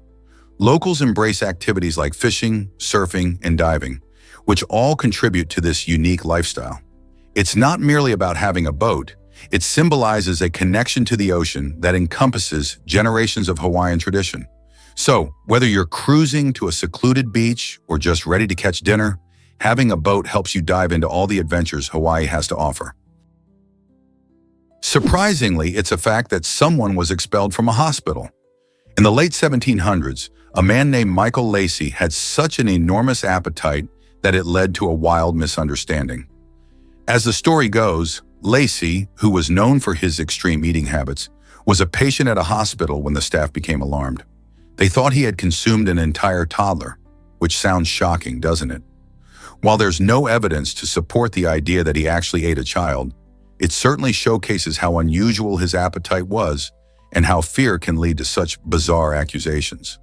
Locals embrace activities like fishing, surfing, and diving, which all contribute to this unique lifestyle. It's not merely about having a boat, it symbolizes a connection to the ocean that encompasses generations of Hawaiian tradition. So, whether you're cruising to a secluded beach or just ready to catch dinner, having a boat helps you dive into all the adventures Hawaii has to offer. Surprisingly, it's a fact that someone was expelled from a hospital. In the late 1700s, a man named Michael Lacey had such an enormous appetite that it led to a wild misunderstanding. As the story goes, Lacey, who was known for his extreme eating habits, was a patient at a hospital when the staff became alarmed. They thought he had consumed an entire toddler, which sounds shocking, doesn't it? While there's no evidence to support the idea that he actually ate a child, it certainly showcases how unusual his appetite was and how fear can lead to such bizarre accusations.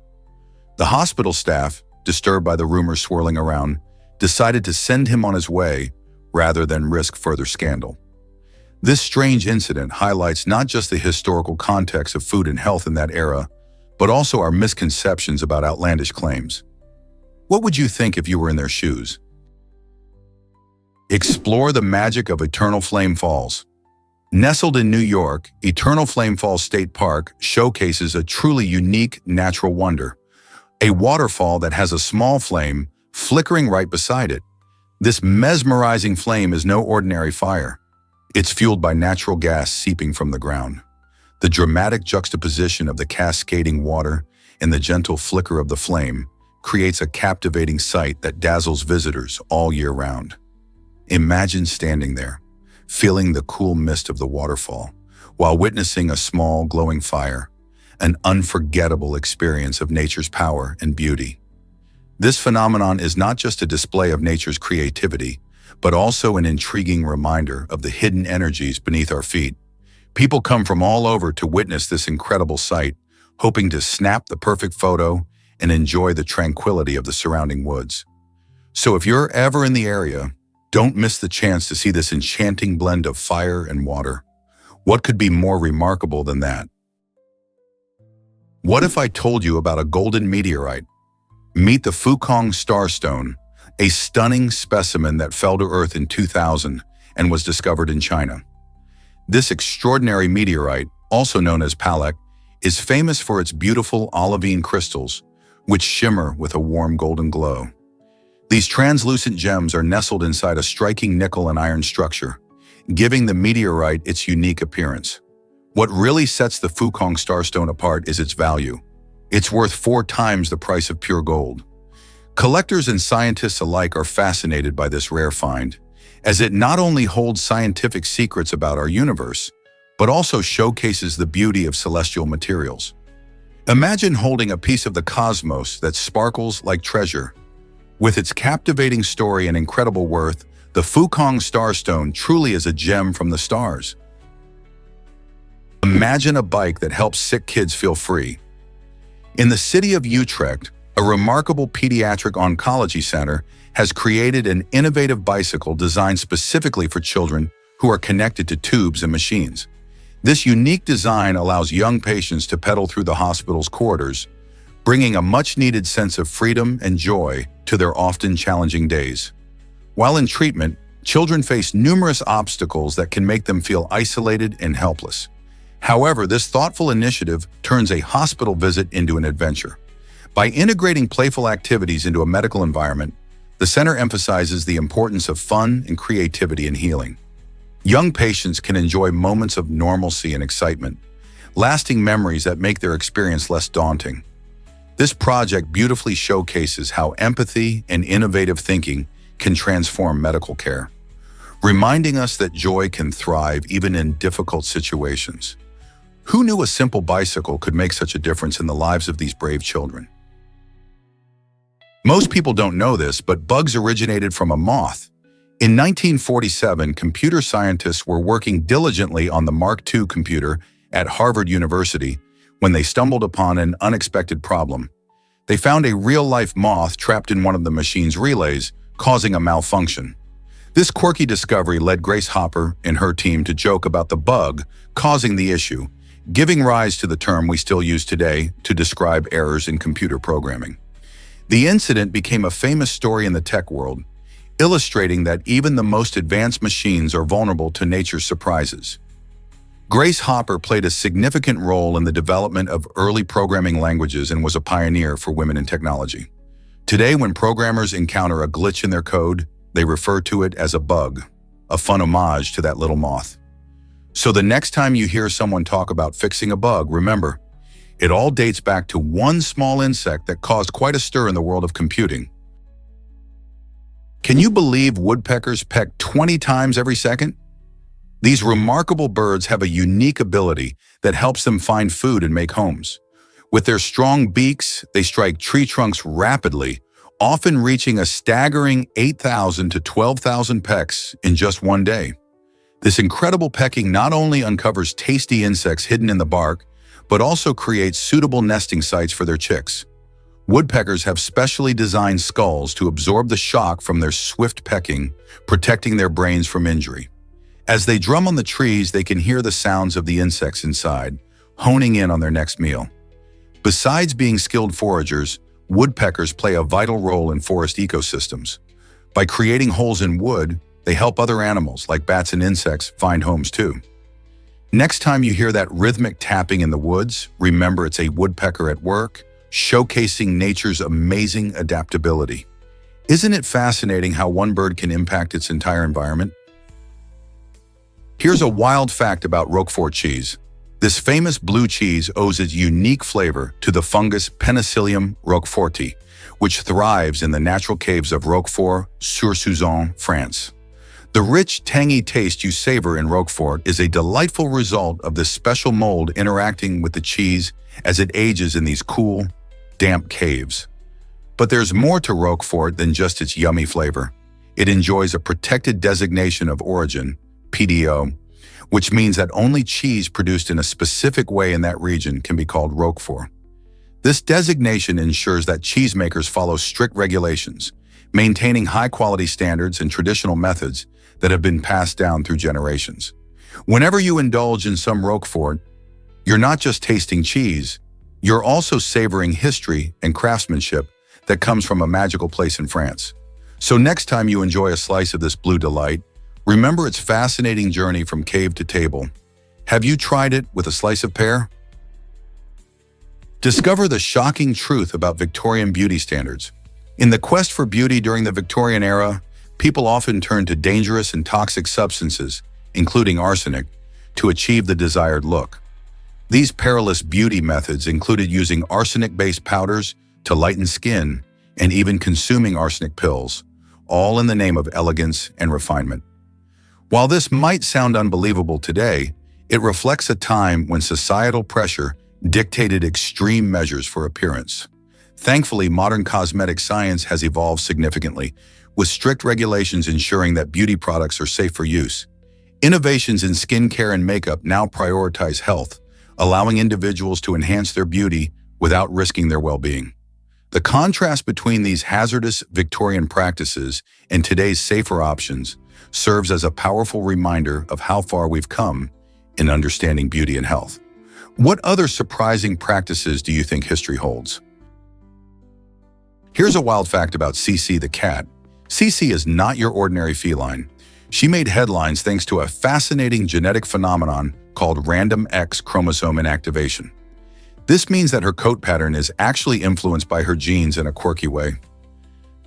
The hospital staff, disturbed by the rumors swirling around, decided to send him on his way rather than risk further scandal. This strange incident highlights not just the historical context of food and health in that era, but also our misconceptions about outlandish claims. What would you think if you were in their shoes? Explore the magic of Eternal Flame Falls. Nestled in New York, Eternal Flame Falls State Park showcases a truly unique natural wonder, a waterfall that has a small flame flickering right beside it. This mesmerizing flame is no ordinary fire. It's fueled by natural gas seeping from the ground. The dramatic juxtaposition of the cascading water and the gentle flicker of the flame creates a captivating sight that dazzles visitors all year round. Imagine standing there, feeling the cool mist of the waterfall, while witnessing a small, glowing fire, an unforgettable experience of nature's power and beauty. This phenomenon is not just a display of nature's creativity, but also an intriguing reminder of the hidden energies beneath our feet. People come from all over to witness this incredible sight, hoping to snap the perfect photo and enjoy the tranquility of the surrounding woods. So if you're ever in the area, don't miss the chance to see this enchanting blend of fire and water. What could be more remarkable than that? What if I told you about a golden meteorite? Meet the Fukong Starstone, a stunning specimen that fell to Earth in 2000 and was discovered in China. This extraordinary meteorite, also known as Palek, is famous for its beautiful olivine crystals, which shimmer with a warm golden glow. These translucent gems are nestled inside a striking nickel and iron structure, giving the meteorite its unique appearance. What really sets the Fukong Starstone apart is its value. It's worth 4 times the price of pure gold. Collectors and scientists alike are fascinated by this rare find, as it not only holds scientific secrets about our universe, but also showcases the beauty of celestial materials. Imagine holding a piece of the cosmos that sparkles like treasure. With its captivating story and incredible worth, the Fukong Starstone truly is a gem from the stars. Imagine a bike that helps sick kids feel free. In the city of Utrecht, a remarkable pediatric oncology center has created an innovative bicycle designed specifically for children who are connected to tubes and machines. This unique design allows young patients to pedal through the hospital's corridors, bringing a much-needed sense of freedom and joy to their often challenging days. While in treatment, children face numerous obstacles that can make them feel isolated and helpless. However, this thoughtful initiative turns a hospital visit into an adventure. By integrating playful activities into a medical environment, the center emphasizes the importance of fun and creativity in healing. Young patients can enjoy moments of normalcy and excitement, lasting memories that make their experience less daunting. This project beautifully showcases how empathy and innovative thinking can transform medical care, reminding us that joy can thrive even in difficult situations. Who knew a simple bicycle could make such a difference in the lives of these brave children? Most people don't know this, but bugs originated from a moth. In 1947, computer scientists were working diligently on the Mark II computer at Harvard University when they stumbled upon an unexpected problem. They found a real-life moth trapped in one of the machine's relays, causing a malfunction. This quirky discovery led Grace Hopper and her team to joke about the bug causing the issue, giving rise to the term we still use today to describe errors in computer programming. The incident became a famous story in the tech world, illustrating that even the most advanced machines are vulnerable to nature's surprises. Grace Hopper played a significant role in the development of early programming languages and was a pioneer for women in technology. Today, when programmers encounter a glitch in their code, they refer to it as a bug, a fun homage to that little moth. So the next time you hear someone talk about fixing a bug, remember, it all dates back to one small insect that caused quite a stir in the world of computing. Can you believe woodpeckers peck 20 times every second? These remarkable birds have a unique ability that helps them find food and make homes. With their strong beaks, they strike tree trunks rapidly, often reaching a staggering 8,000 to 12,000 pecks in just one day. This incredible pecking not only uncovers tasty insects hidden in the bark, but also creates suitable nesting sites for their chicks. Woodpeckers have specially designed skulls to absorb the shock from their swift pecking, protecting their brains from injury. As they drum on the trees, they can hear the sounds of the insects inside, honing in on their next meal. Besides being skilled foragers, woodpeckers play a vital role in forest ecosystems. By creating holes in wood, they help other animals, like bats and insects, find homes too. Next time you hear that rhythmic tapping in the woods, remember it's a woodpecker at work, showcasing nature's amazing adaptability. Isn't it fascinating how one bird can impact its entire environment? Here's a wild fact about Roquefort cheese. This famous blue cheese owes its unique flavor to the fungus Penicillium roqueforti, which thrives in the natural caves of Roquefort-sur-Souzan, France. The rich, tangy taste you savor in Roquefort is a delightful result of this special mold interacting with the cheese as it ages in these cool, damp caves. But there's more to Roquefort than just its yummy flavor. It enjoys a protected designation of origin, PDO, which means that only cheese produced in a specific way in that region can be called Roquefort. This designation ensures that cheesemakers follow strict regulations, maintaining high-quality standards and traditional methods that have been passed down through generations. Whenever you indulge in some Roquefort, you're not just tasting cheese, you're also savoring history and craftsmanship that comes from a magical place in France. So next time you enjoy a slice of this blue delight, remember its fascinating journey from cave to table. Have you tried it with a slice of pear? Discover the shocking truth about Victorian beauty standards. In the quest for beauty during the Victorian era, people often turned to dangerous and toxic substances, including arsenic, to achieve the desired look. These perilous beauty methods included using arsenic-based powders to lighten skin and even consuming arsenic pills, all in the name of elegance and refinement. While this might sound unbelievable today, it reflects a time when societal pressure dictated extreme measures for appearance. Thankfully, modern cosmetic science has evolved significantly, with strict regulations ensuring that beauty products are safe for use. Innovations in skincare and makeup now prioritize health, allowing individuals to enhance their beauty without risking their well-being. The contrast between these hazardous Victorian practices and today's safer options serves as a powerful reminder of how far we've come in understanding beauty and health. What other surprising practices do you think history holds? Here's a wild fact about Cece the cat. Cece is not your ordinary feline. She made headlines thanks to a fascinating genetic phenomenon called random X chromosome inactivation. This means that her coat pattern is actually influenced by her genes in a quirky way.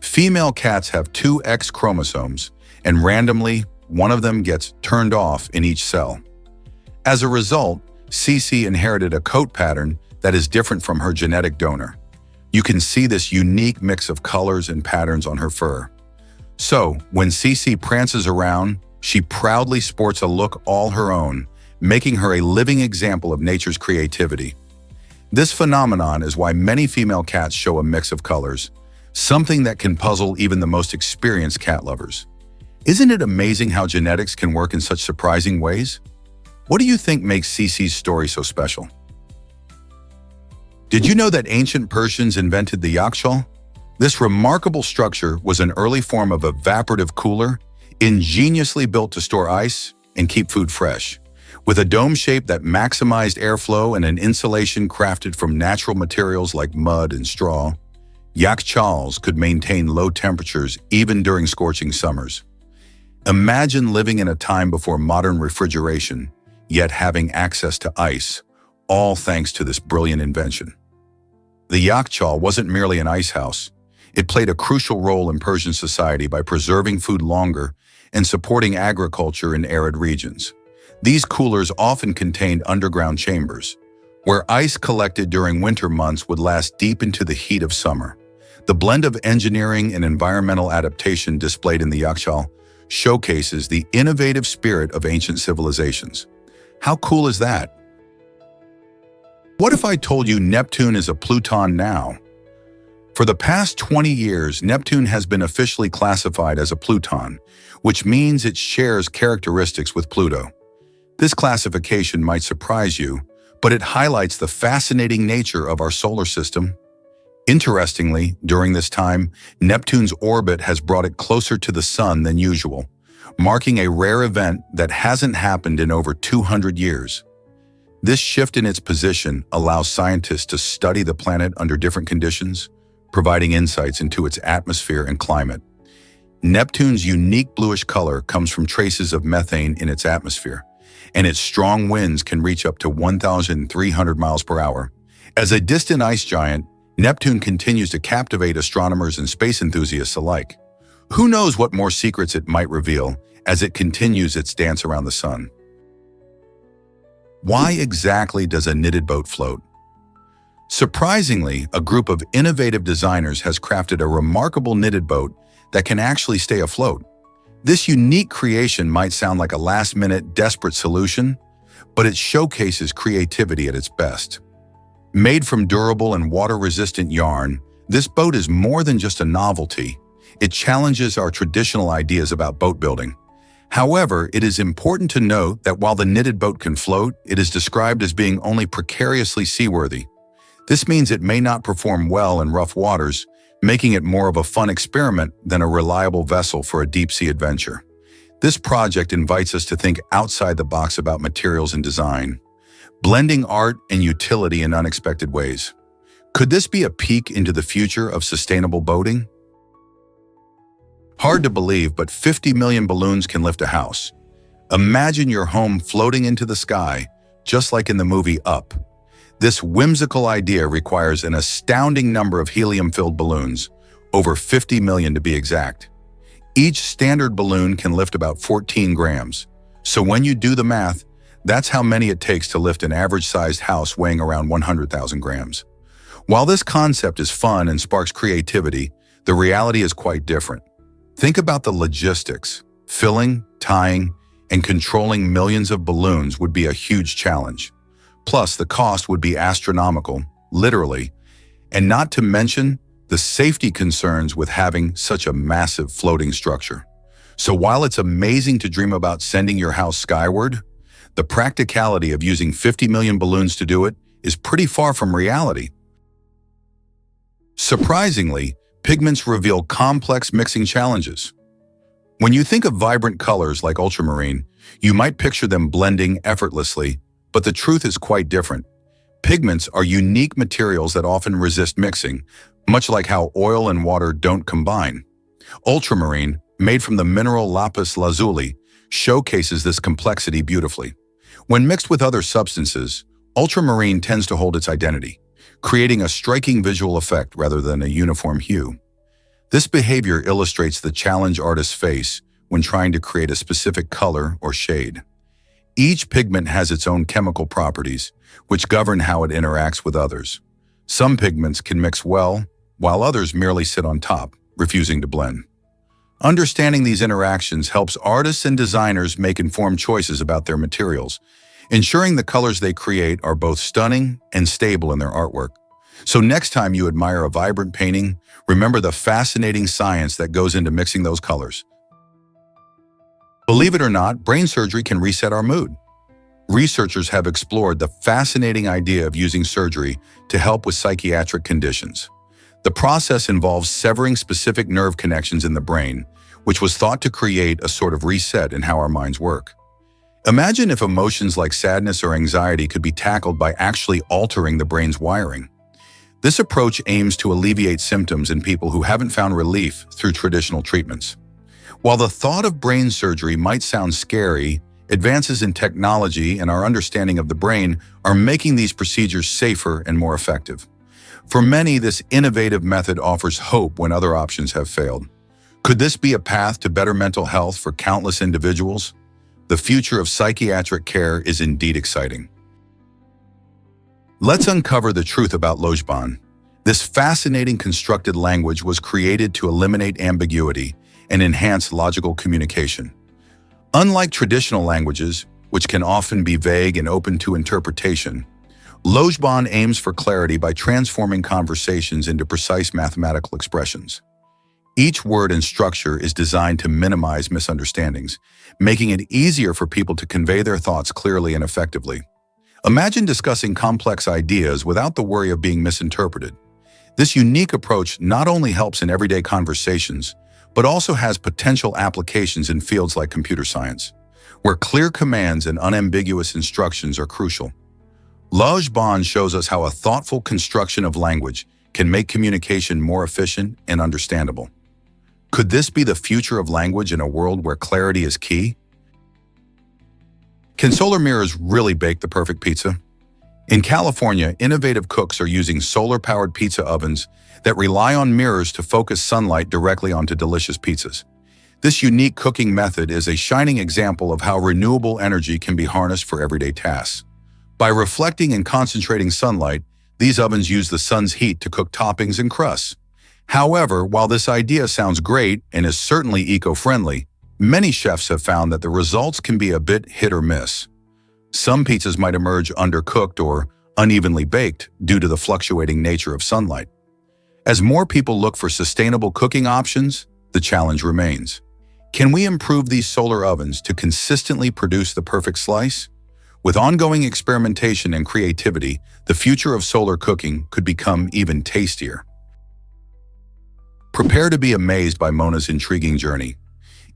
Female cats have two X chromosomes, and randomly, one of them gets turned off in each cell. As a result, Cece inherited a coat pattern that is different from her genetic donor. You can see this unique mix of colors and patterns on her fur. So, when Cece prances around, she proudly sports a look all her own, making her a living example of nature's creativity. This phenomenon is why many female cats show a mix of colors, something that can puzzle even the most experienced cat lovers. Isn't it amazing how genetics can work in such surprising ways? What do you think makes Cece's story so special? Did you know that ancient Persians invented the yakshal? This remarkable structure was an early form of evaporative cooler, ingeniously built to store ice and keep food fresh. With a dome shape that maximized airflow and an insulation crafted from natural materials like mud and straw, yakshals could maintain low temperatures even during scorching summers. Imagine living in a time before modern refrigeration, yet having access to ice, all thanks to this brilliant invention. The yakshal wasn't merely an ice house. It played a crucial role in Persian society by preserving food longer and supporting agriculture in arid regions. These coolers often contained underground chambers, where ice collected during winter months would last deep into the heat of summer. The blend of engineering and environmental adaptation displayed in the yakshal showcases the innovative spirit of ancient civilizations. How cool is that? What if I told you Neptune is a Pluton now? For the past 20 years, Neptune has been officially classified as a Pluton, which means it shares characteristics with Pluto. This classification might surprise you, but it highlights the fascinating nature of our solar system. Interestingly, during this time, Neptune's orbit has brought it closer to the Sun than usual, marking a rare event that hasn't happened in over 200 years. This shift in its position allows scientists to study the planet under different conditions, providing insights into its atmosphere and climate. Neptune's unique bluish color comes from traces of methane in its atmosphere, and its strong winds can reach up to 1,300 miles per hour. As a distant ice giant, Neptune continues to captivate astronomers and space enthusiasts alike. Who knows what more secrets it might reveal as it continues its dance around the sun? Why exactly does a knitted boat float? Surprisingly, a group of innovative designers has crafted a remarkable knitted boat that can actually stay afloat. This unique creation might sound like a last-minute, desperate solution, but it showcases creativity at its best. Made from durable and water-resistant yarn, this boat is more than just a novelty. It challenges our traditional ideas about boat building. However, it is important to note that while the knitted boat can float, it is described as being only precariously seaworthy. This means it may not perform well in rough waters, making it more of a fun experiment than a reliable vessel for a deep-sea adventure. This project invites us to think outside the box about materials and design, blending art and utility in unexpected ways. Could this be a peek into the future of sustainable boating? Hard to believe, but 50 million balloons can lift a house. Imagine your home floating into the sky, just like in the movie Up. This whimsical idea requires an astounding number of helium-filled balloons, over 50 million to be exact. Each standard balloon can lift about 14 grams. So when you do the math, that's how many it takes to lift an average-sized house weighing around 100,000 grams. While this concept is fun and sparks creativity, the reality is quite different. Think about the logistics. Filling, tying, and controlling millions of balloons would be a huge challenge. Plus, the cost would be astronomical, literally, and not to mention the safety concerns with having such a massive floating structure. So while it's amazing to dream about sending your house skyward, the practicality of using 50 million balloons to do it is pretty far from reality. Surprisingly, pigments reveal complex mixing challenges. When you think of vibrant colors like ultramarine, you might picture them blending effortlessly, but the truth is quite different. Pigments are unique materials that often resist mixing, much like how oil and water don't combine. Ultramarine, made from the mineral lapis lazuli, showcases this complexity beautifully. When mixed with other substances, ultramarine tends to hold its identity, creating a striking visual effect rather than a uniform hue. This behavior illustrates the challenge artists face when trying to create a specific color or shade. Each pigment has its own chemical properties, which govern how it interacts with others. Some pigments can mix well, while others merely sit on top, refusing to blend. Understanding these interactions helps artists and designers make informed choices about their materials, ensuring the colors they create are both stunning and stable in their artwork. So next time you admire a vibrant painting, remember the fascinating science that goes into mixing those colors. Believe it or not, brain surgery can reset our mood. Researchers have explored the fascinating idea of using surgery to help with psychiatric conditions. The process involves severing specific nerve connections in the brain, which was thought to create a sort of reset in how our minds work. Imagine if emotions like sadness or anxiety could be tackled by actually altering the brain's wiring. This approach aims to alleviate symptoms in people who haven't found relief through traditional treatments. While the thought of brain surgery might sound scary, advances in technology and our understanding of the brain are making these procedures safer and more effective. For many, this innovative method offers hope when other options have failed. Could this be a path to better mental health for countless individuals? The future of psychiatric care is indeed exciting. Let's uncover the truth about Lojban. This fascinating constructed language was created to eliminate ambiguity and enhance logical communication. Unlike traditional languages, which can often be vague and open to interpretation, Lojban aims for clarity by transforming conversations into precise mathematical expressions. Each word and structure is designed to minimize misunderstandings, making it easier for people to convey their thoughts clearly and effectively. Imagine discussing complex ideas without the worry of being misinterpreted. This unique approach not only helps in everyday conversations, but also has potential applications in fields like computer science, where clear commands and unambiguous instructions are crucial. Lojban shows us how a thoughtful construction of language can make communication more efficient and understandable. Could this be the future of language in a world where clarity is key? Can solar mirrors really bake the perfect pizza? In California, innovative cooks are using solar-powered pizza ovens that rely on mirrors to focus sunlight directly onto delicious pizzas. This unique cooking method is a shining example of how renewable energy can be harnessed for everyday tasks. By reflecting and concentrating sunlight, these ovens use the sun's heat to cook toppings and crusts. However, while this idea sounds great and is certainly eco-friendly, Many chefs have found that the results can be a bit hit or miss. Some pizzas might emerge undercooked or unevenly baked due to the fluctuating nature of sunlight. As more people look for sustainable cooking options, the challenge remains. Can we improve these solar ovens to consistently produce the perfect slice? With ongoing experimentation and creativity, the future of solar cooking could become even tastier. Prepare to be amazed by Mona's intriguing journey.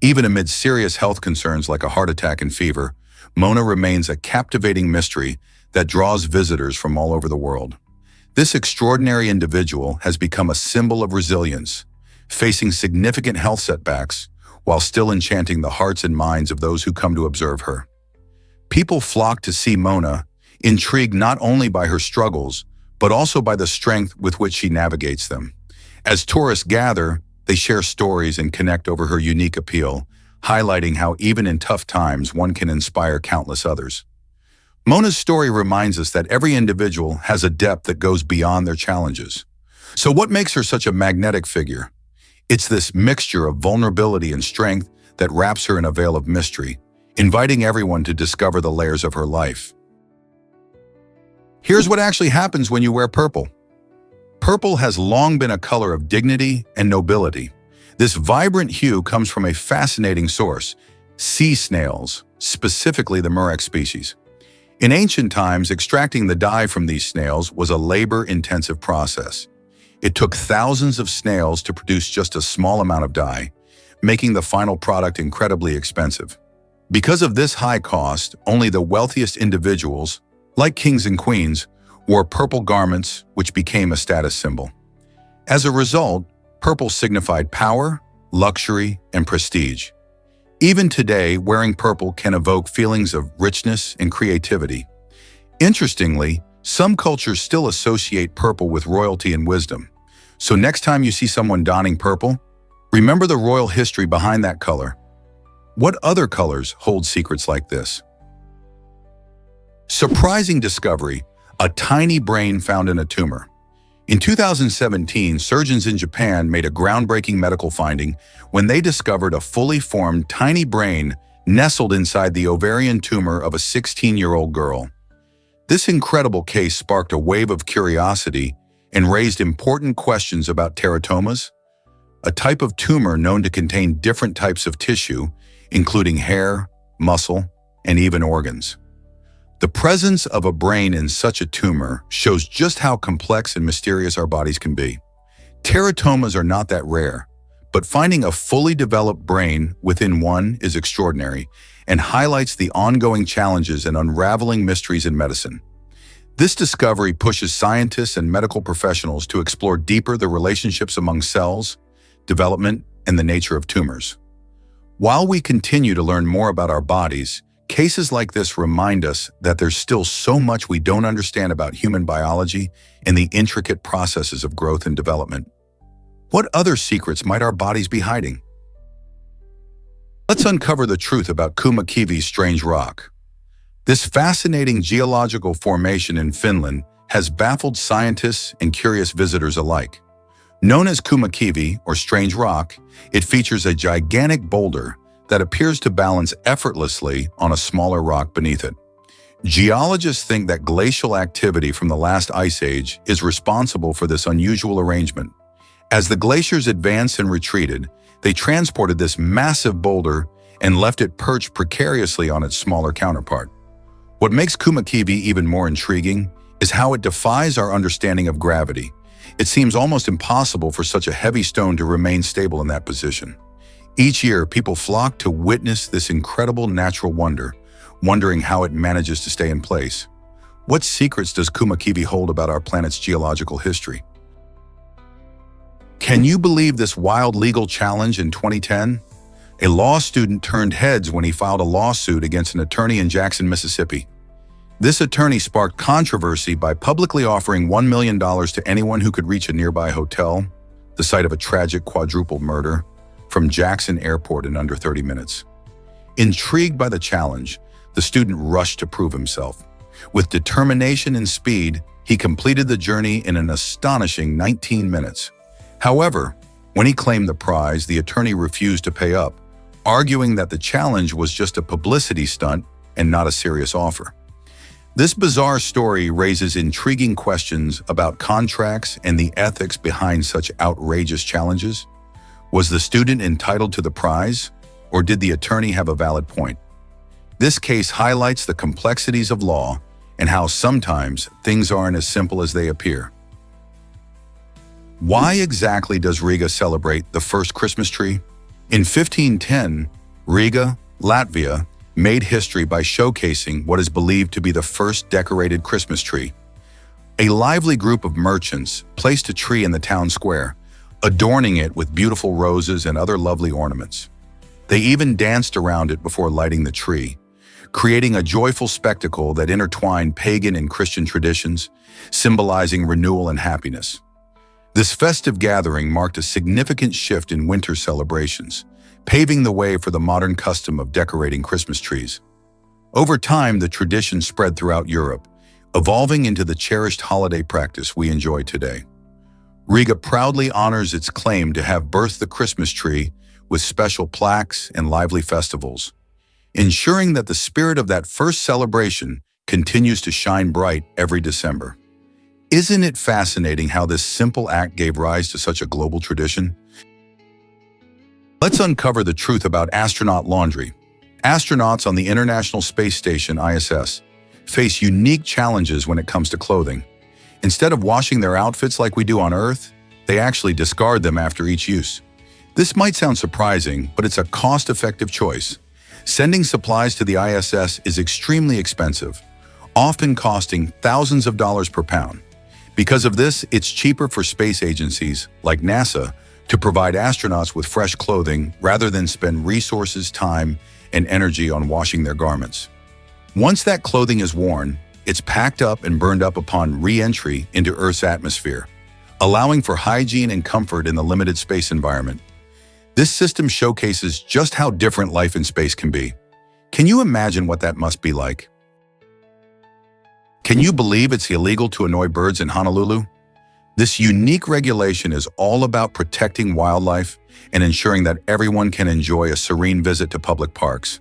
Even amid serious health concerns like a heart attack and fever, Mona remains a captivating mystery that draws visitors from all over the world. This extraordinary individual has become a symbol of resilience, facing significant health setbacks while still enchanting the hearts and minds of those who come to observe her. People flock to see Mona, intrigued not only by her struggles, but also by the strength with which she navigates them. As tourists gather, they share stories and connect over her unique appeal, highlighting how even in tough times one can inspire countless others. Mona's story reminds us that every individual has a depth that goes beyond their challenges. So what makes her such a magnetic figure? It's this mixture of vulnerability and strength that wraps her in a veil of mystery, inviting everyone to discover the layers of her life. Here's what actually happens when you wear purple. Purple has long been a color of dignity and nobility. This vibrant hue comes from a fascinating source: sea snails, specifically the murex species. In ancient times, extracting the dye from these snails was a labor-intensive process. It took thousands of snails to produce just a small amount of dye, making the final product incredibly expensive. Because of this high cost, only the wealthiest individuals, like kings and queens, wore purple garments, which became a status symbol. As a result, purple signified power, luxury, and prestige. Even today, wearing purple can evoke feelings of richness and creativity. Interestingly, some cultures still associate purple with royalty and wisdom. So next time you see someone donning purple, remember the royal history behind that color. What other colors hold secrets like this? Surprising discovery: a tiny brain found in a tumor. In 2017, surgeons in Japan made a groundbreaking medical finding when they discovered a fully formed tiny brain nestled inside the ovarian tumor of a 16-year-old girl. This incredible case sparked a wave of curiosity and raised important questions about teratomas, a type of tumor known to contain different types of tissue, including hair, muscle, and even organs. The presence of a brain in such a tumor shows just how complex and mysterious our bodies can be. Teratomas are not that rare, but finding a fully developed brain within one is extraordinary and highlights the ongoing challenges and unraveling mysteries in medicine. This discovery pushes scientists and medical professionals to explore deeper the relationships among cells, development, and the nature of tumors. While we continue to learn more about our bodies, cases like this remind us that there's still so much we don't understand about human biology and the intricate processes of growth and development. What other secrets might our bodies be hiding? Let's uncover the truth about Kumakivi's strange rock. This fascinating geological formation in Finland has baffled scientists and curious visitors alike. Known as Kumakivi, or strange rock, it features a gigantic boulder that appears to balance effortlessly on a smaller rock beneath it. Geologists think that glacial activity from the last ice age is responsible for this unusual arrangement. As the glaciers advanced and retreated, they transported this massive boulder and left it perched precariously on its smaller counterpart. What makes Kumakivi even more intriguing is how it defies our understanding of gravity. It seems almost impossible for such a heavy stone to remain stable in that position. Each year, people flock to witness this incredible natural wonder, wondering how it manages to stay in place. What secrets does Kumakivi hold about our planet's geological history? Can you believe this wild legal challenge in 2010? A law student turned heads when he filed a lawsuit against an attorney in Jackson, Mississippi. This attorney sparked controversy by publicly offering $1 million to anyone who could reach a nearby hotel, the site of a tragic quadruple murder, from Jackson Airport in under 30 minutes. Intrigued by the challenge, the student rushed to prove himself. With determination and speed, he completed the journey in an astonishing 19 minutes. However, when he claimed the prize, the attorney refused to pay up, arguing that the challenge was just a publicity stunt and not a serious offer. This bizarre story raises intriguing questions about contracts and the ethics behind such outrageous challenges. Was the student entitled to the prize, or did the attorney have a valid point? This case highlights the complexities of law and how sometimes things aren't as simple as they appear. Why exactly does Riga celebrate the first Christmas tree? In 1510, Riga, Latvia, made history by showcasing what is believed to be the first decorated Christmas tree. A lively group of merchants placed a tree in the town square, adorning it with beautiful roses and other lovely ornaments. They even danced around it before lighting the tree, creating a joyful spectacle that intertwined pagan and Christian traditions, symbolizing renewal and happiness. This festive gathering marked a significant shift in winter celebrations, paving the way for the modern custom of decorating Christmas trees. Over time, the tradition spread throughout Europe, evolving into the cherished holiday practice we enjoy today. Riga proudly honors its claim to have birthed the Christmas tree with special plaques and lively festivals, ensuring that the spirit of that first celebration continues to shine bright every December. Isn't it fascinating how this simple act gave rise to such a global tradition? Let's uncover the truth about astronaut laundry. Astronauts on the International Space Station (ISS) face unique challenges when it comes to clothing. Instead of washing their outfits like we do on Earth, they actually discard them after each use. This might sound surprising, but it's a cost-effective choice. Sending supplies to the ISS is extremely expensive, often costing thousands of dollars per pound. Because of this, it's cheaper for space agencies, like NASA, to provide astronauts with fresh clothing rather than spend resources, time, and energy on washing their garments. Once that clothing is worn, it's packed up and burned up upon re-entry into Earth's atmosphere, allowing for hygiene and comfort in the limited space environment. This system showcases just how different life in space can be. Can you imagine what that must be like? Can you believe it's illegal to annoy birds in Honolulu? This unique regulation is all about protecting wildlife and ensuring that everyone can enjoy a serene visit to public parks.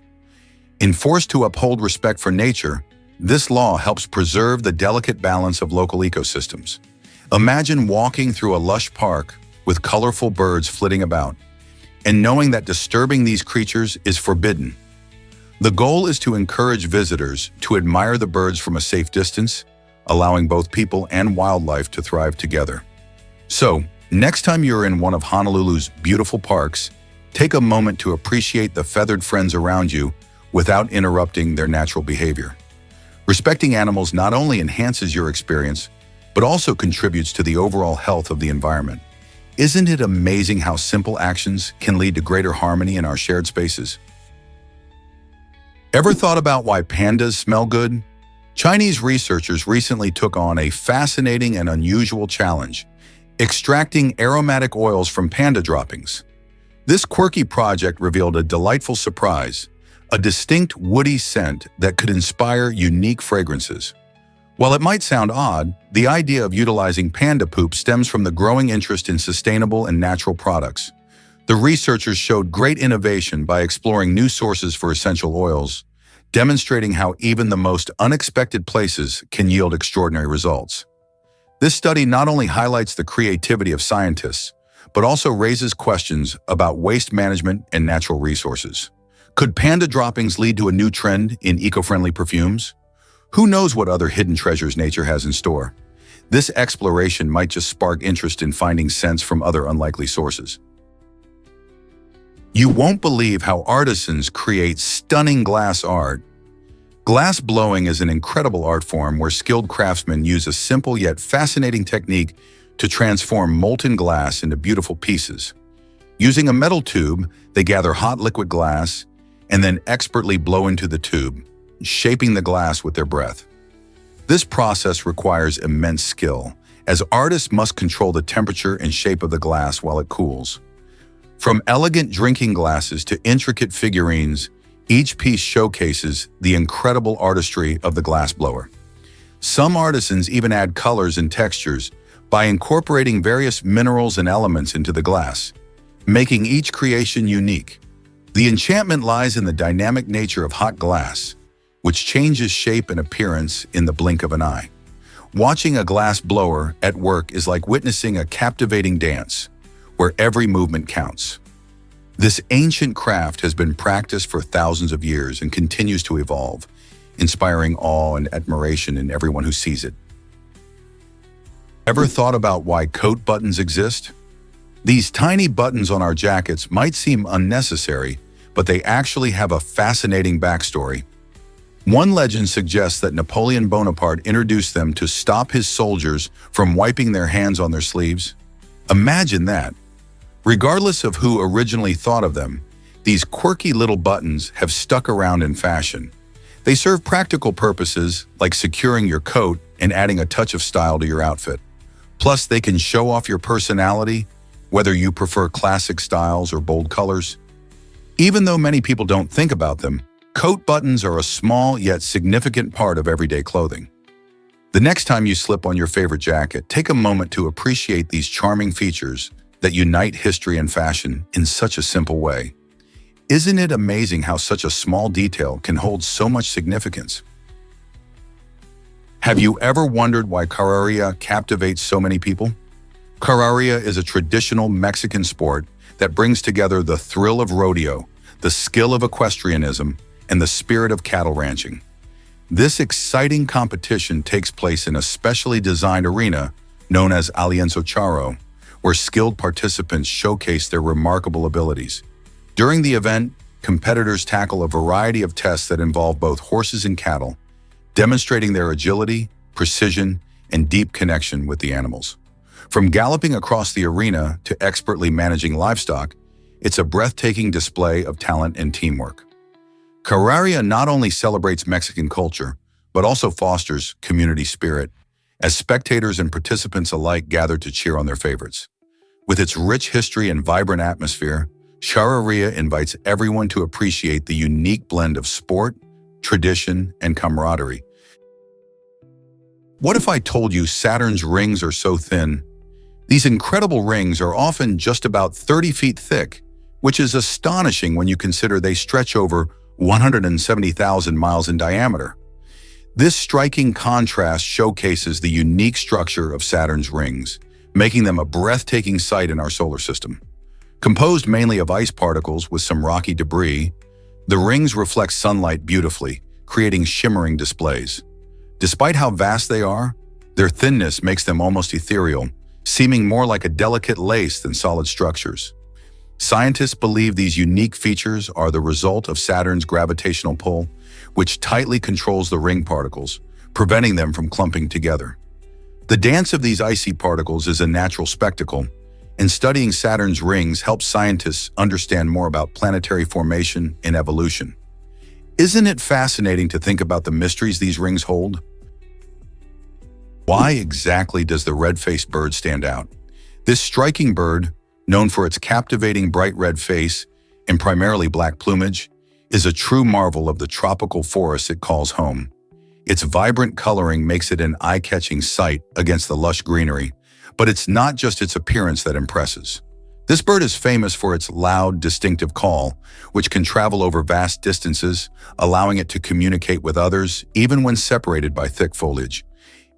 Enforced to uphold respect for nature, this law helps preserve the delicate balance of local ecosystems. Imagine walking through a lush park with colorful birds flitting about, and knowing that disturbing these creatures is forbidden. The goal is to encourage visitors to admire the birds from a safe distance, allowing both people and wildlife to thrive together. So, next time you're in one of Honolulu's beautiful parks, take a moment to appreciate the feathered friends around you without interrupting their natural behavior. Respecting animals not only enhances your experience, but also contributes to the overall health of the environment. Isn't it amazing how simple actions can lead to greater harmony in our shared spaces? Ever thought about why pandas smell good? Chinese researchers recently took on a fascinating and unusual challenge, extracting aromatic oils from panda droppings. This quirky project revealed a delightful surprise, a distinct woody scent that could inspire unique fragrances. While it might sound odd, the idea of utilizing panda poop stems from the growing interest in sustainable and natural products. The researchers showed great innovation by exploring new sources for essential oils, demonstrating how even the most unexpected places can yield extraordinary results. This study not only highlights the creativity of scientists, but also raises questions about waste management and natural resources. Could panda droppings lead to a new trend in eco-friendly perfumes? Who knows what other hidden treasures nature has in store? This exploration might just spark interest in finding scents from other unlikely sources. You won't believe how artisans create stunning glass art. Glass blowing is an incredible art form where skilled craftsmen use a simple yet fascinating technique to transform molten glass into beautiful pieces. Using a metal tube, they gather hot liquid glass and then expertly blow into the tube, shaping the glass with their breath. This process requires immense skill, as artists must control the temperature and shape of the glass while it cools. From elegant drinking glasses to intricate figurines, each piece showcases the incredible artistry of the glassblower. Some artisans even add colors and textures by incorporating various minerals and elements into the glass, making each creation unique. The enchantment lies in the dynamic nature of hot glass, which changes shape and appearance in the blink of an eye. Watching a glass blower at work is like witnessing a captivating dance, where every movement counts. This ancient craft has been practiced for thousands of years and continues to evolve, inspiring awe and admiration in everyone who sees it. Ever thought about why coat buttons exist? These tiny buttons on our jackets might seem unnecessary, but they actually have a fascinating backstory. One legend suggests that Napoleon Bonaparte introduced them to stop his soldiers from wiping their hands on their sleeves. Imagine that. Regardless of who originally thought of them, these quirky little buttons have stuck around in fashion. They serve practical purposes like securing your coat and adding a touch of style to your outfit. Plus, they can show off your personality, whether you prefer classic styles or bold colors. Even though many people don't think about them, coat buttons are a small yet significant part of everyday clothing. The next time you slip on your favorite jacket, take a moment to appreciate these charming features that unite history and fashion in such a simple way. Isn't it amazing how such a small detail can hold so much significance? Have you ever wondered why carrería captivates so many people? Carrería is a traditional Mexican sport that brings together the thrill of rodeo, the skill of equestrianism, and the spirit of cattle ranching. This exciting competition takes place in a specially designed arena known as Alianza Charro, where skilled participants showcase their remarkable abilities. During the event, competitors tackle a variety of tests that involve both horses and cattle, demonstrating their agility, precision, and deep connection with the animals. From galloping across the arena to expertly managing livestock, it's a breathtaking display of talent and teamwork. Carrería not only celebrates Mexican culture, but also fosters community spirit, as spectators and participants alike gather to cheer on their favorites. With its rich history and vibrant atmosphere, Carrería invites everyone to appreciate the unique blend of sport, tradition, and camaraderie. What if I told you Saturn's rings are so thin? These incredible rings are often just about 30 feet thick, which is astonishing when you consider they stretch over 170,000 miles in diameter. This striking contrast showcases the unique structure of Saturn's rings, making them a breathtaking sight in our solar system. Composed mainly of ice particles with some rocky debris, the rings reflect sunlight beautifully, creating shimmering displays. Despite how vast they are, their thinness makes them almost ethereal, seeming more like a delicate lace than solid structures. Scientists believe these unique features are the result of Saturn's gravitational pull, which tightly controls the ring particles, preventing them from clumping together. The dance of these icy particles is a natural spectacle, and studying Saturn's rings helps scientists understand more about planetary formation and evolution. Isn't it fascinating to think about the mysteries these rings hold? Why exactly does the red-faced bird stand out? This striking bird, known for its captivating bright red face and primarily black plumage, is a true marvel of the tropical forest it calls home. Its vibrant coloring makes it an eye-catching sight against the lush greenery, but it's not just its appearance that impresses. This bird is famous for its loud, distinctive call, which can travel over vast distances, allowing it to communicate with others even when separated by thick foliage.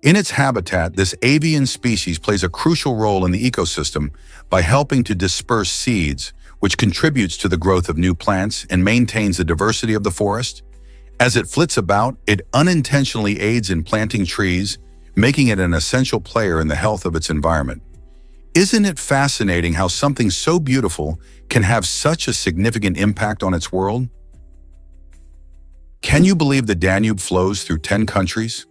In its habitat, this avian species plays a crucial role in the ecosystem by helping to disperse seeds, which contributes to the growth of new plants and maintains the diversity of the forest. As it flits about, it unintentionally aids in planting trees, making it an essential player in the health of its environment. Isn't it fascinating how something so beautiful can have such a significant impact on its world? Can you believe the Danube flows through 10 countries?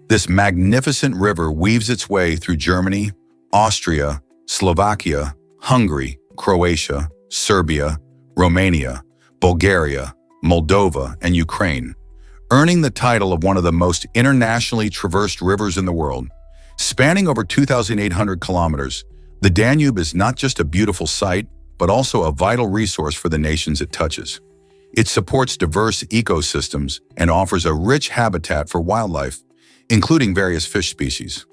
This magnificent river weaves its way through Germany, Austria, Slovakia, Hungary, Croatia, Serbia, Romania, Bulgaria, Moldova, and Ukraine, earning the title of one of the most internationally traversed rivers in the world. Spanning over 2,800 kilometers, the Danube is not just a beautiful sight, but also a vital resource for the nations it touches. It supports diverse ecosystems and offers a rich habitat for wildlife, including various fish species.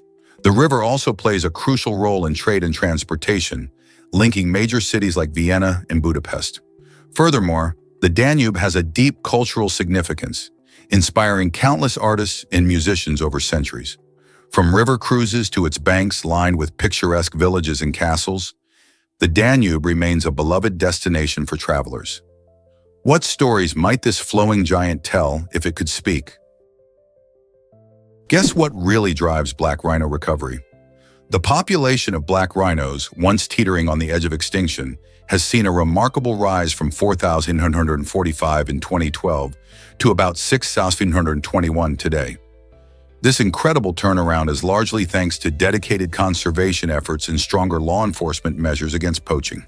The river also plays a crucial role in trade and transportation, linking major cities like Vienna and Budapest. Furthermore, the Danube has a deep cultural significance, inspiring countless artists and musicians over centuries. From river cruises to its banks lined with picturesque villages and castles, the Danube remains a beloved destination for travelers. What stories might this flowing giant tell if it could speak? Guess what really drives black rhino recovery? The population of black rhinos, once teetering on the edge of extinction, has seen a remarkable rise from 4,945 in 2012 to about 6,921 today. This incredible turnaround is largely thanks to dedicated conservation efforts and stronger law enforcement measures against poaching.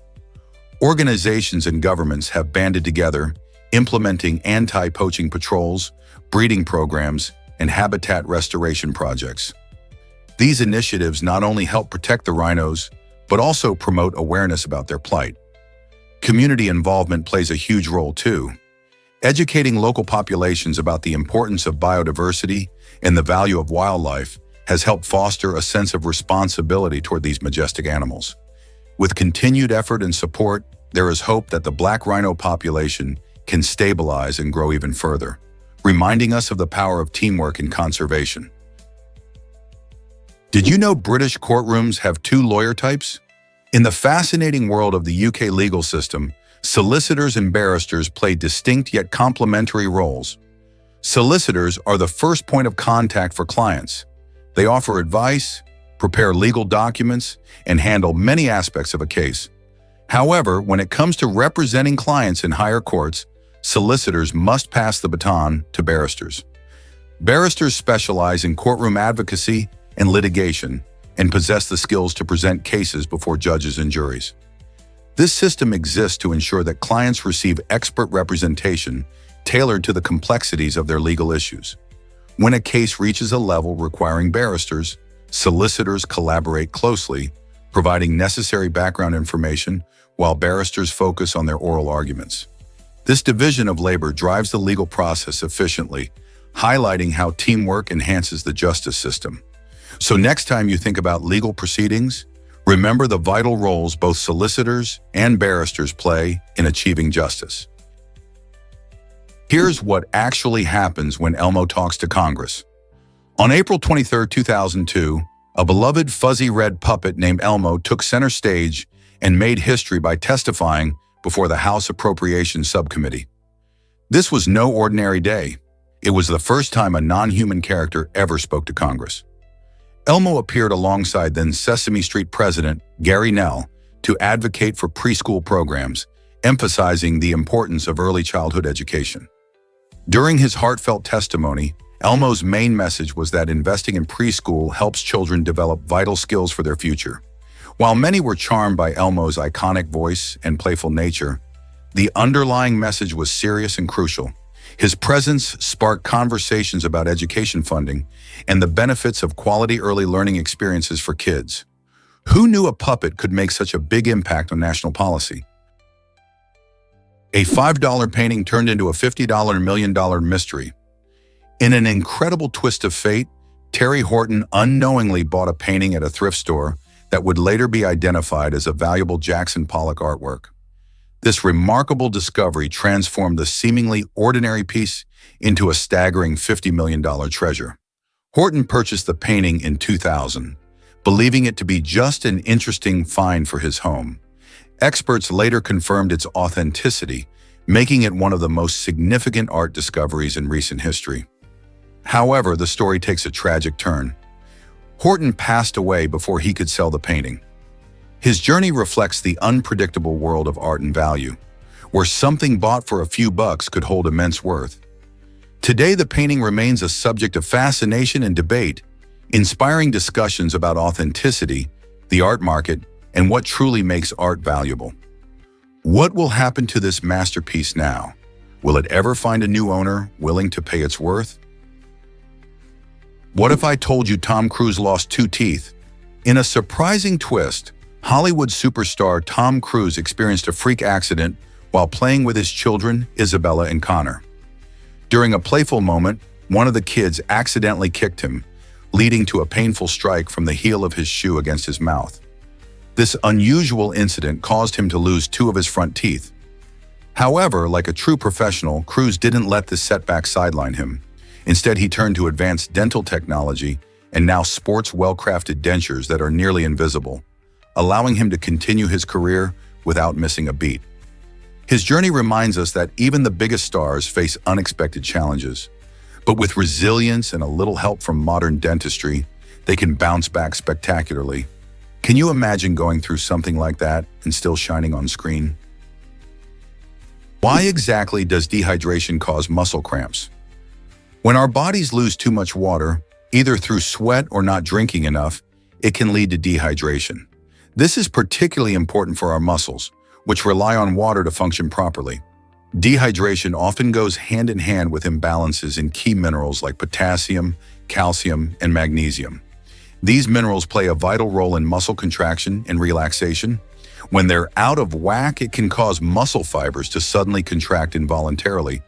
Organizations and governments have banded together, implementing anti-poaching patrols, breeding programs, and habitat restoration projects. These initiatives not only help protect the rhinos, but also promote awareness about their plight. Community involvement plays a huge role too. Educating local populations about the importance of biodiversity and the value of wildlife has helped foster a sense of responsibility toward these majestic animals. With continued effort and support, there is hope that the black rhino population can stabilize and grow even further, reminding us of the power of teamwork and conservation. Did you know British courtrooms have two lawyer types? In the fascinating world of the UK legal system, solicitors and barristers play distinct yet complementary roles. Solicitors are the first point of contact for clients. They offer advice, prepare legal documents, and handle many aspects of a case. However, when it comes to representing clients in higher courts, solicitors must pass the baton to barristers. Barristers specialize in courtroom advocacy and litigation and possess the skills to present cases before judges and juries. This system exists to ensure that clients receive expert representation tailored to the complexities of their legal issues. When a case reaches a level requiring barristers, solicitors collaborate closely, providing necessary background information while barristers focus on their oral arguments. This division of labor drives the legal process efficiently, highlighting how teamwork enhances the justice system. So next time you think about legal proceedings, remember the vital roles both solicitors and barristers play in achieving justice. Here's what actually happens when Elmo talks to Congress. On April 23, 2002, a beloved fuzzy red puppet named Elmo took center stage and made history by testifying before the House Appropriations Subcommittee. This was no ordinary day. It was the first time a non-human character ever spoke to Congress. Elmo appeared alongside then Sesame Street President Gary Knell to advocate for preschool programs, emphasizing the importance of early childhood education. During his heartfelt testimony, Elmo's main message was that investing in preschool helps children develop vital skills for their future. While many were charmed by Elmo's iconic voice and playful nature, the underlying message was serious and crucial. His presence sparked conversations about education funding and the benefits of quality early learning experiences for kids. Who knew a puppet could make such a big impact on national policy? A $5 painting turned into a $50 million mystery. In an incredible twist of fate, Terry Horton unknowingly bought a painting at a thrift store that would later be identified as a valuable Jackson Pollock artwork. This remarkable discovery transformed the seemingly ordinary piece into a staggering $50 million treasure. Horton purchased the painting in 2000, believing it to be just an interesting find for his home. Experts later confirmed its authenticity, making it one of the most significant art discoveries in recent history. However, the story takes a tragic turn. Horton passed away before he could sell the painting. His journey reflects the unpredictable world of art and value, where something bought for a few bucks could hold immense worth. Today, the painting remains a subject of fascination and debate, inspiring discussions about authenticity, the art market, and what truly makes art valuable. What will happen to this masterpiece now? Will it ever find a new owner willing to pay its worth? What if I told you Tom Cruise lost 2 teeth? In a surprising twist, Hollywood superstar Tom Cruise experienced a freak accident while playing with his children, Isabella and Connor. During a playful moment, one of the kids accidentally kicked him, leading to a painful strike from the heel of his shoe against his mouth. This unusual incident caused him to lose 2 of his front teeth. However, like a true professional, Cruz didn't let this setback sideline him. Instead, he turned to advanced dental technology and now sports well-crafted dentures that are nearly invisible, allowing him to continue his career without missing a beat. His journey reminds us that even the biggest stars face unexpected challenges. But with resilience and a little help from modern dentistry, they can bounce back spectacularly. Can you imagine going through something like that and still shining on screen? Why exactly does dehydration cause muscle cramps? When our bodies lose too much water, either through sweat or not drinking enough, it can lead to dehydration. This is particularly important for our muscles, which rely on water to function properly. Dehydration often goes hand in hand with imbalances in key minerals like potassium, calcium, and magnesium. These minerals play a vital role in muscle contraction and relaxation. When they're out of whack, it can cause muscle fibers to suddenly contract involuntarily,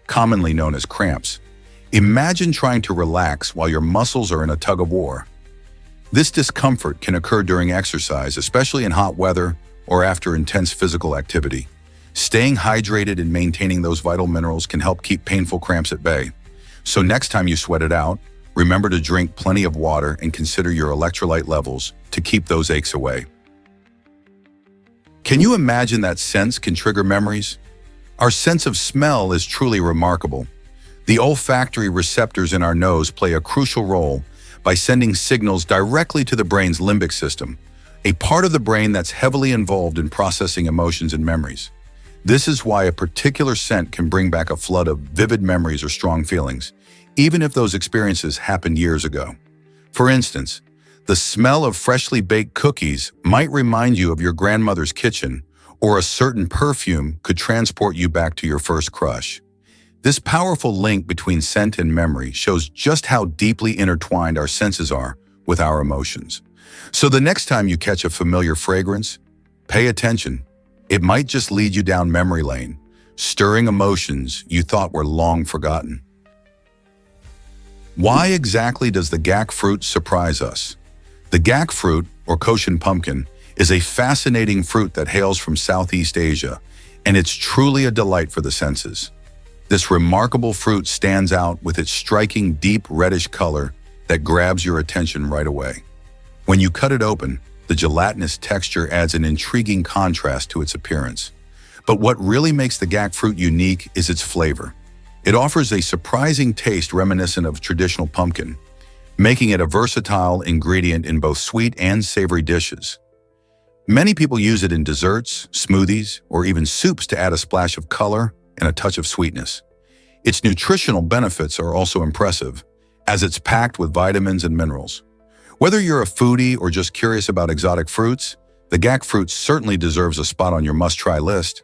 commonly known as cramps. Imagine trying to relax while your muscles are in a tug-of-war. This discomfort can occur during exercise, especially in hot weather or after intense physical activity. Staying hydrated and maintaining those vital minerals can help keep painful cramps at bay. So next time you sweat it out, remember to drink plenty of water and consider your electrolyte levels to keep those aches away. Can you imagine that scents can trigger memories? Our sense of smell is truly remarkable. The olfactory receptors in our nose play a crucial role by sending signals directly to the brain's limbic system, a part of the brain that's heavily involved in processing emotions and memories. This is why a particular scent can bring back a flood of vivid memories or strong feelings, even if those experiences happened years ago. For instance, the smell of freshly baked cookies might remind you of your grandmother's kitchen, or a certain perfume could transport you back to your first crush. This powerful link between scent and memory shows just how deeply intertwined our senses are with our emotions. So the next time you catch a familiar fragrance, pay attention. It might just lead you down memory lane, stirring emotions you thought were long forgotten. Why exactly does the gac fruit surprise us? The gac fruit, or Cochin pumpkin, is a fascinating fruit that hails from Southeast Asia, and it's truly a delight for the senses. This remarkable fruit stands out with its striking deep reddish color that grabs your attention right away. When you cut it open, the gelatinous texture adds an intriguing contrast to its appearance. But what really makes the gac fruit unique is its flavor. It offers a surprising taste reminiscent of traditional pumpkin, making it a versatile ingredient in both sweet and savory dishes. Many people use it in desserts, smoothies, or even soups to add a splash of color and a touch of sweetness. Its nutritional benefits are also impressive, as it's packed with vitamins and minerals. Whether you're a foodie or just curious about exotic fruits, the gac fruit certainly deserves a spot on your must-try list.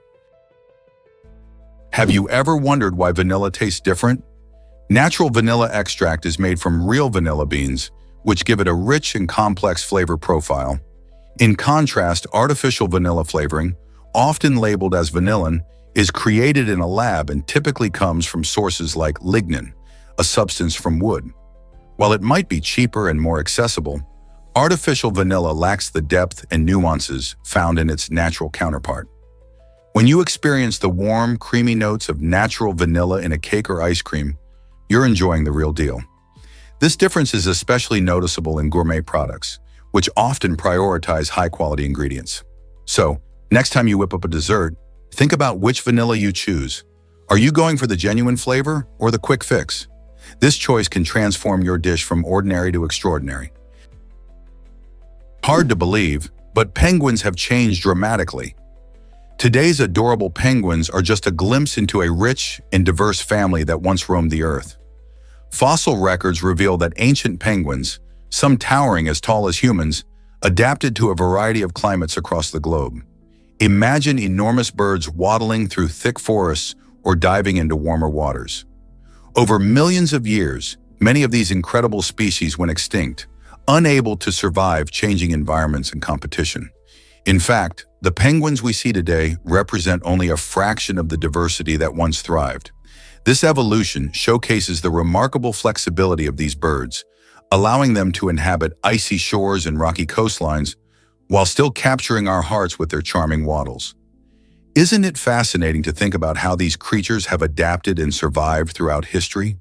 Have you ever wondered why vanilla tastes different? Natural vanilla extract is made from real vanilla beans, which give it a rich and complex flavor profile. In contrast, artificial vanilla flavoring, often labeled as vanillin, is created in a lab and typically comes from sources like lignin, a substance from wood. While it might be cheaper and more accessible, artificial vanilla lacks the depth and nuances found in its natural counterpart. When you experience the warm, creamy notes of natural vanilla in a cake or ice cream, you're enjoying the real deal. This difference is especially noticeable in gourmet products, which often prioritize high-quality ingredients. So, next time you whip up a dessert, think about which vanilla you choose. Are you going for the genuine flavor or the quick fix? This choice can transform your dish from ordinary to extraordinary. Hard to believe, but penguins have changed dramatically. Today's adorable penguins are just a glimpse into a rich and diverse family that once roamed the earth. Fossil records reveal that ancient penguins, some towering as tall as humans, adapted to a variety of climates across the globe. Imagine enormous birds waddling through thick forests or diving into warmer waters. Over millions of years, many of these incredible species went extinct, unable to survive changing environments and competition. In fact, the penguins we see today represent only a fraction of the diversity that once thrived. This evolution showcases the remarkable flexibility of these birds, allowing them to inhabit icy shores and rocky coastlines while still capturing our hearts with their charming waddles. Isn't it fascinating to think about how these creatures have adapted and survived throughout history?